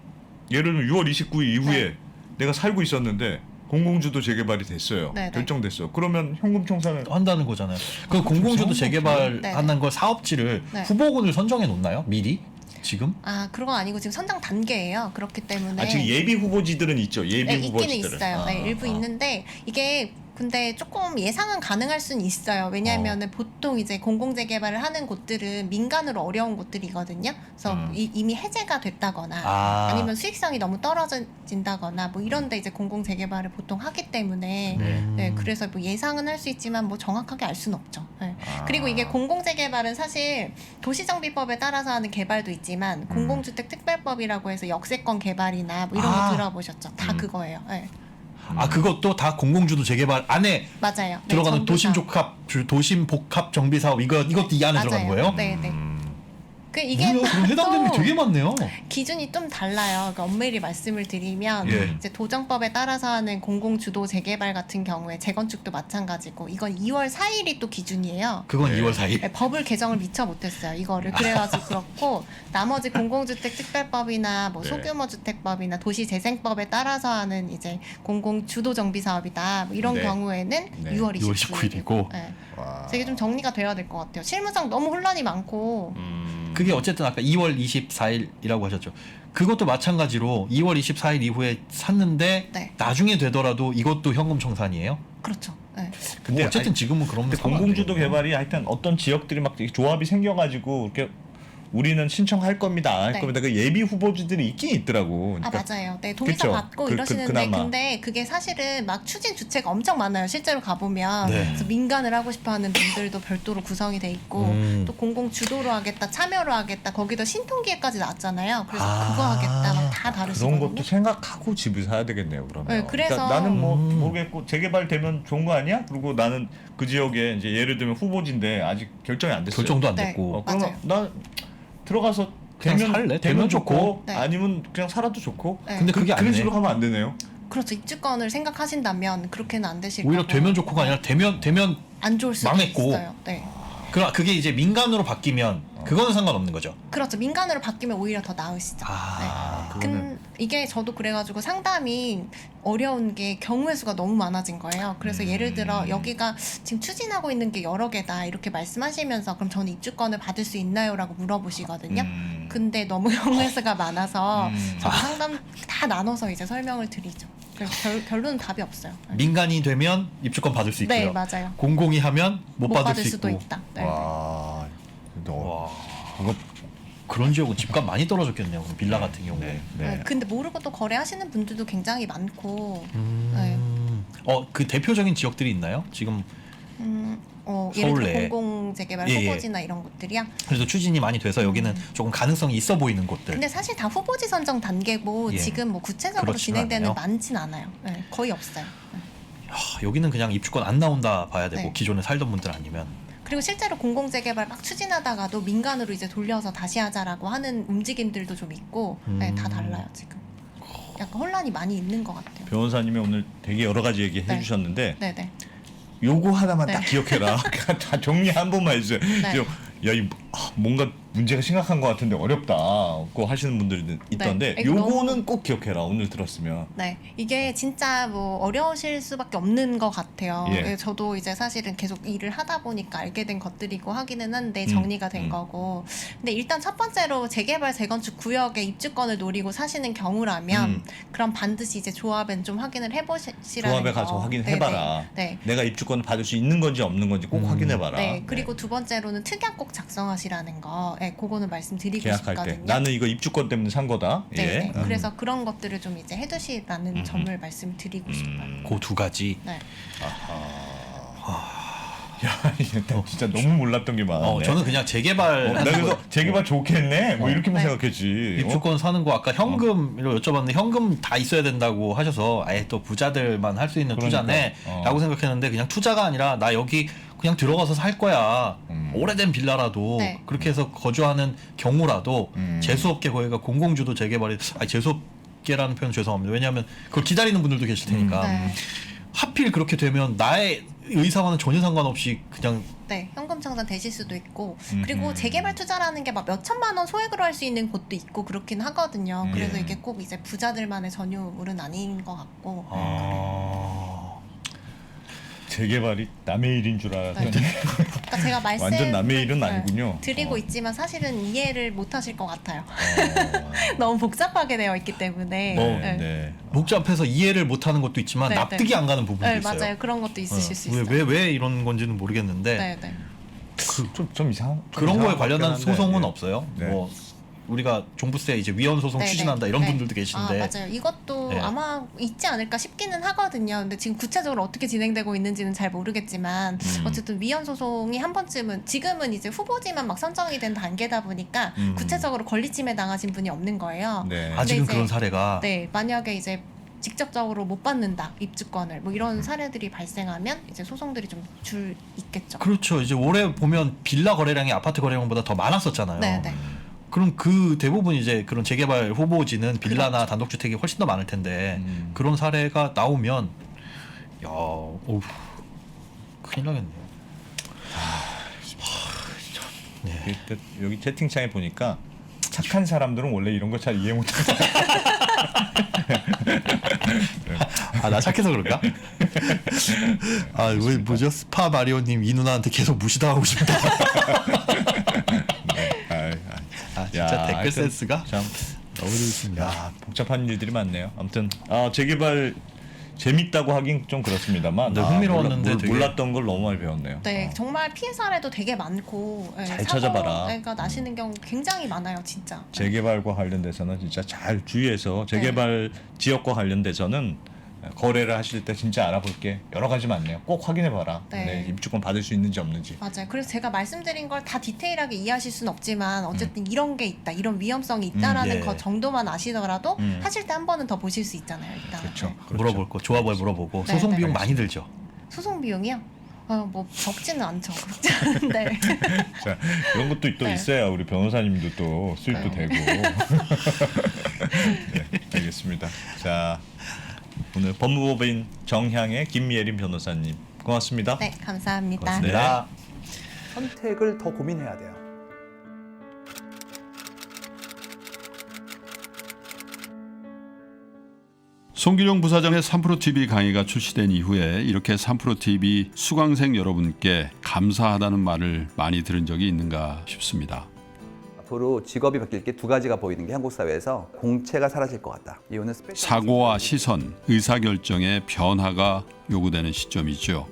예를 들면 6월 29일 이후에 네. 내가 살고 있었는데 공공주도 재개발이 됐어요. 네, 네. 결정됐어요. 그러면 현금 청산을 한다는 거잖아요. 그 공공주도 이상한 재개발 네, 네. 하는 걸 사업지를 네. 후보군을 선정해 놓나요? 미리? 지금? 아, 그런 건 아니고 지금 선정 단계예요. 그렇기 때문에 지금 예비 후보지들은 있죠. 예비 네, 후보지들은 있기는 있어요. 네, 일부 있는데 이게 근데 조금 예상은 가능할 수는 있어요. 왜냐하면은 보통 이제 공공재개발을 하는 곳들은 민간으로 어려운 곳들이거든요. 그래서 이미 해제가 됐다거나 아. 아니면 수익성이 너무 떨어진다거나 뭐 이런데 이제 공공재개발을 보통 하기 때문에 네, 그래서 뭐 예상은 할 수 있지만 뭐 정확하게 알 수는 없죠. 네. 그리고 이게 공공재개발은 사실 도시정비법에 따라서 하는 개발도 있지만 공공주택 특별법이라고 해서 역세권 개발이나 뭐 이런 아. 거 들어보셨죠? 다 그거예요. 네. 아 그것도 다 공공주도 재개발 안에 맞아요. 네, 들어가는 전부 다. 도심 복합 정비 사업 이것도 이 안에 들어가는 거예요? 네, 네. 이게 뭐야? 그럼 해당되는 게 또 되게 많네요. 기준이 좀 달라요. 그러니까 엄밀히 말씀을 드리면 예. 이제 도정법에 따라서 하는 공공주도 재개발 같은 경우에 재건축도 마찬가지고 이건 2월 4일이 또 기준이에요. 그건 네. 2월 4일. 네, 법을 개정을 미처 못했어요. 이거를 그래가지고 그렇고 나머지 공공주택 특별법이나 뭐 네. 소규모 주택법이나 도시재생법에 따라서 하는 이제 공공주도 정비 사업이다 뭐 이런 네. 경우에는 네. 6월 6월 29일이고 29일이고. 네. 와. 되게 좀 정리가 돼야 될 것 같아요. 실무상 너무 혼란이 많고 그게 어쨌든 아까 2월 24일이라고 하셨죠. 그것도 마찬가지로 2월 24일 이후에 샀는데 네. 나중에 되더라도 이것도 현금 청산이에요? 그렇죠. 네. 근데 뭐 어쨌든 지금은 그런 근데 공공주도 개발이 하여튼 어떤 지역들이 막 되게 조합이 생겨가지고 이렇게 우리는 신청할 겁니다, 안 할 네. 겁니다. 그 예비 후보지들이 있긴 있더라고. 아 그러니까 맞아요. 네 동의서 그쵸? 받고 그- 이러시는데 그나마. 근데 그게 사실은 막 추진 주체가 엄청 많아요. 실제로 가보면 네. 그래서 민간을 하고 싶어하는 분들도 별도로 구성이 돼 있고 또 공공 주도로 하겠다, 참여로 하겠다. 거기다 신통기획까지 나왔잖아요. 그래서 아. 그거 하겠다 막 다 그런 다르시거든요. 것도 생각하고 집을 사야 되겠네요. 그러면. 네, 그래서- 그러니까 나는 뭐 모르겠고 재개발되면 좋은 거 아니야? 그리고 나는 그 지역에 이제 예를 들면 후보지인데 아직 결정이 안 됐어요. 결정도 안 네. 됐고. 그러면 맞아요. 나 들어가서 그냥 되면 살래? 되면 되면 좋고 좋고. 네. 아니면 그냥 살아도 좋고. 네. 근데 그게 안 그런 돼. 식으로 하면 안 되네요. 그렇죠. 입주권을 생각하신다면 그렇게는 안 되실 오히려 거고 되면 좋고가 아니라 되면 안 좋을 수도 망했고. 있어요. 네. 그게 이제 민간으로 바뀌면 그거는 상관없는 거죠. 그렇죠. 민간으로 바뀌면 오히려 더 나으시죠. 아, 네. 이게 저도 그래가지고 상담이 어려운 게 경우의 수가 너무 많아진 거예요. 그래서 예를 들어 여기가 지금 추진하고 있는 게 여러 개다 이렇게 말씀하시면서 그럼 저는 입주권을 받을 수 있나요?라고 물어보시거든요. 근데 너무 경우의 수가 많아서 저도 상담 다 나눠서 이제 설명을 드리죠. 그래서 결론은 답이 없어요. 네. 민간이 되면 입주권 받을 수 있고요. 네, 맞아요. 공공이 하면 못 받을 수 수도 있고. 있다. 네. 와, 와, 이거 그런 지역은 집값 많이 떨어졌겠네요. 그럼 빌라 같은 경우에. 네, 네. 네. 근데 모르고 또 거래하시는 분들도 굉장히 많고, 그 대표적인 지역들이 있나요? 지금 예를 서울 들어 내에. 공공재개발 예, 예. 후보지나 이런 곳들이요. 그래도 추진이 많이 돼서 여기는 조금 가능성이 있어 보이는 곳들. 근데 사실 다 후보지 선정 단계고 예. 지금 뭐 구체적으로 그렇지는 진행되는 않아요. 많진 않아요. 네, 거의 없어요. 네. 여기는 그냥 입주권 안 나온다 봐야 되고 네. 기존에 살던 분들 아니면. 그리고 실제로 공공재개발 막 추진하다가도 민간으로 이제 돌려서 다시 하자라고 하는 움직임들도 좀 있고, 네, 다 달라요 지금. 약간 혼란이 많이 있는 것 같아요. 변호사님이 오늘 되게 여러 가지 얘기 네. 해주셨는데 네네. 요거 하나만 네. 딱 기억해라. 다 정리 한 번만 해주세요. 네. 뭔가 문제가 심각한 것 같은데 어렵다고 하시는 분들이 있던데 네. 요거는 꼭 기억해라. 오늘 들었으면. 네, 이게 진짜 뭐 어려우실 수밖에 없는 것 같아요. 예. 저도 이제 사실은 계속 일을 하다 보니까 알게 된 것들이고 하기는 한데 정리가 된 거고. 근데 일단 첫 번째로 재개발 재건축 구역에 입주권을 노리고 사시는 경우라면 그럼 반드시 이제 조합은 좀 확인을 해보시라는 조합에 거. 가서 확인해봐라. 네. 내가 입주권을 받을 수 있는 건지 없는 건지 꼭 확인해봐라. 네, 그리고 두 번째로는 특약 꼭 작성하시라는 거, 네, 그거는 말씀드리고 계약할 때 싶거든요. 나는 이거 입주권 때문에 산 거다. 네, 예. 네. 그래서 그런 것들을 좀 이제 해두시라는 점을 말씀드리고 싶어요. 그 두 가지. 네. 야, 이게 나 진짜 너무 몰랐던 게 많네. 저는 그냥 재개발 나 하는 그래서 거, 재개발 좋겠네. 뭐 이렇게만 네. 생각했지. 입주권 사는 거 아까 현금으로 여쭤봤는데 현금 다 있어야 된다고 하셔서 아예 또 부자들만 할 수 있는 그러니까. 투자네라고 생각했는데 그냥 투자가 아니라 나 여기 그냥 들어가서 살 거야. 오래된 빌라라도 네. 그렇게 해서 거주하는 경우라도 재수없게 거기가 공공주도 재개발이 재수없게라는 표현 죄송합니다. 왜냐하면 그걸 기다리는 분들도 계실 테니까 네. 하필 그렇게 되면 나의 의사와는 전혀 상관없이 그냥 네, 현금 청산 되실 수도 있고 그리고 재개발 투자라는 게 막 몇 천만 원 소액으로 할 수 있는 곳도 있고 그렇긴 하거든요. 그래서 이게 꼭 이제 부자들만의 전유물은 아닌 것 같고 재개발이 남의 일인 줄 알았더니 그러니까 제가 말씀 완전 남의 일은 아니군요. 드리고 있지만 사실은 이해를 못 하실 것 같아요. 너무 복잡하게 되어 있기 때문에 네. 네. 복잡해서 이해를 못하는 것도 있지만 네, 납득이 네. 안 가는 부분도 네, 있어요. 맞아요. 그런 것도 있으실 수 있어요. 왜 이런 건지는 모르겠는데 네, 네. 좀 이상. 그런 거에 관련한 것 같긴 한데, 소송은 예. 없어요. 네. 뭐 우리가 종부세 이제 위헌 소송 네, 추진한다 네. 이런 네. 분들도 계신데 아, 맞아요. 이것도 네. 아마 있지 않을까 싶기는 하거든요. 근데 지금 구체적으로 어떻게 진행되고 있는지는 잘 모르겠지만 어쨌든 위헌 소송이 한 번쯤은 지금은 이제 후보지만 막 선정이 된 단계다 보니까 구체적으로 권리침해 당하신 분이 없는 거예요. 네. 아직은 이제- 그런 사례가 네, 만약에 이제 직접적으로 못 받는다 입주권을 뭐 이런 사례들이 발생하면 이제 소송들이 좀 줄 있겠죠. 그렇죠. 이제 올해 보면 빌라 거래량이 아파트 거래량보다 더 많았었잖아요. 네, 네. 그럼 그 대부분 이제 그런 재개발 후보지는 빌라나 단독주택이 훨씬 더 많을 텐데 그런 사례가 나오면 야, 어우, 큰일 나겠네요. 여기 채팅창에 보니까 착한 사람들은 원래 이런 거 잘 이해 못하죠. 아, 나 착해서 그런가? 아, 왜 뭐죠? 스파 마리오님 이 누나한테 계속 무시당하고 싶다. 아, 진짜 댓글 센스가 참 너무 좋습니다. 야, 복잡한 일들이 많네요. 아무튼 재개발 재밌다고 하긴 좀 그렇습니다만 네, 흥미로웠는데 되게- 몰랐던 걸 너무 많이 배웠네요. 네, 정말 피해 사례도 되게 많고 잘 찾아봐라. 사고가 나시는 경우 굉장히 많아요, 진짜. 재개발과 관련돼서는 진짜 잘 주의해서 재개발 지역과 관련돼서는 거래를 하실 때 진짜 알아볼 게 여러 가지 많네요. 꼭 확인해봐라. 네. 네, 입주권 받을 수 있는지 없는지. 맞아요. 그래서 제가 말씀드린 걸 다 디테일하게 이해하실 수는 없지만 어쨌든 이런 게 있다, 이런 위험성이 있다라는 예. 것 정도만 아시더라도 하실 때 한 번은 더 보실 수 있잖아요, 일단. 그렇죠. 네. 물어볼 거, 조합을 물어보고 네, 소송 네. 비용 많이 들죠. 소송 비용이요? 뭐 적지는 않죠. 그렇지 않은데. 자, 그런 것도 또 네. 있어야 우리 변호사님도 또 수입도 네. 되고. 네, 알겠습니다. 자, 오늘 법무법인 정향의 김예린 변호사님 고맙습니다. 네, 감사합니다. 고맙습니다. 선택을 더 고민해야 돼요. 송기룡 부사장의 3프로TV 강의가 출시된 이후에 이렇게 3프로TV 수강생 여러분께 감사하다는 말을 많이 들은 적이 있는가 싶습니다. 앞으로 직업이 바뀔 게 두 가지가 보이는 게 한국 사회에서 공채가 사라질 것 같다. 이유는 사고와 시선, 의사결정의 변화가 요구되는 시점이죠.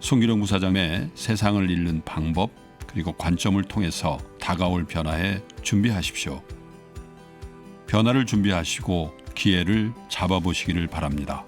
송기룡 부사장의 세상을 읽는 방법 그리고 관점을 통해서 다가올 변화에 준비하십시오. 변화를 준비하시고 기회를 잡아보시기를 바랍니다.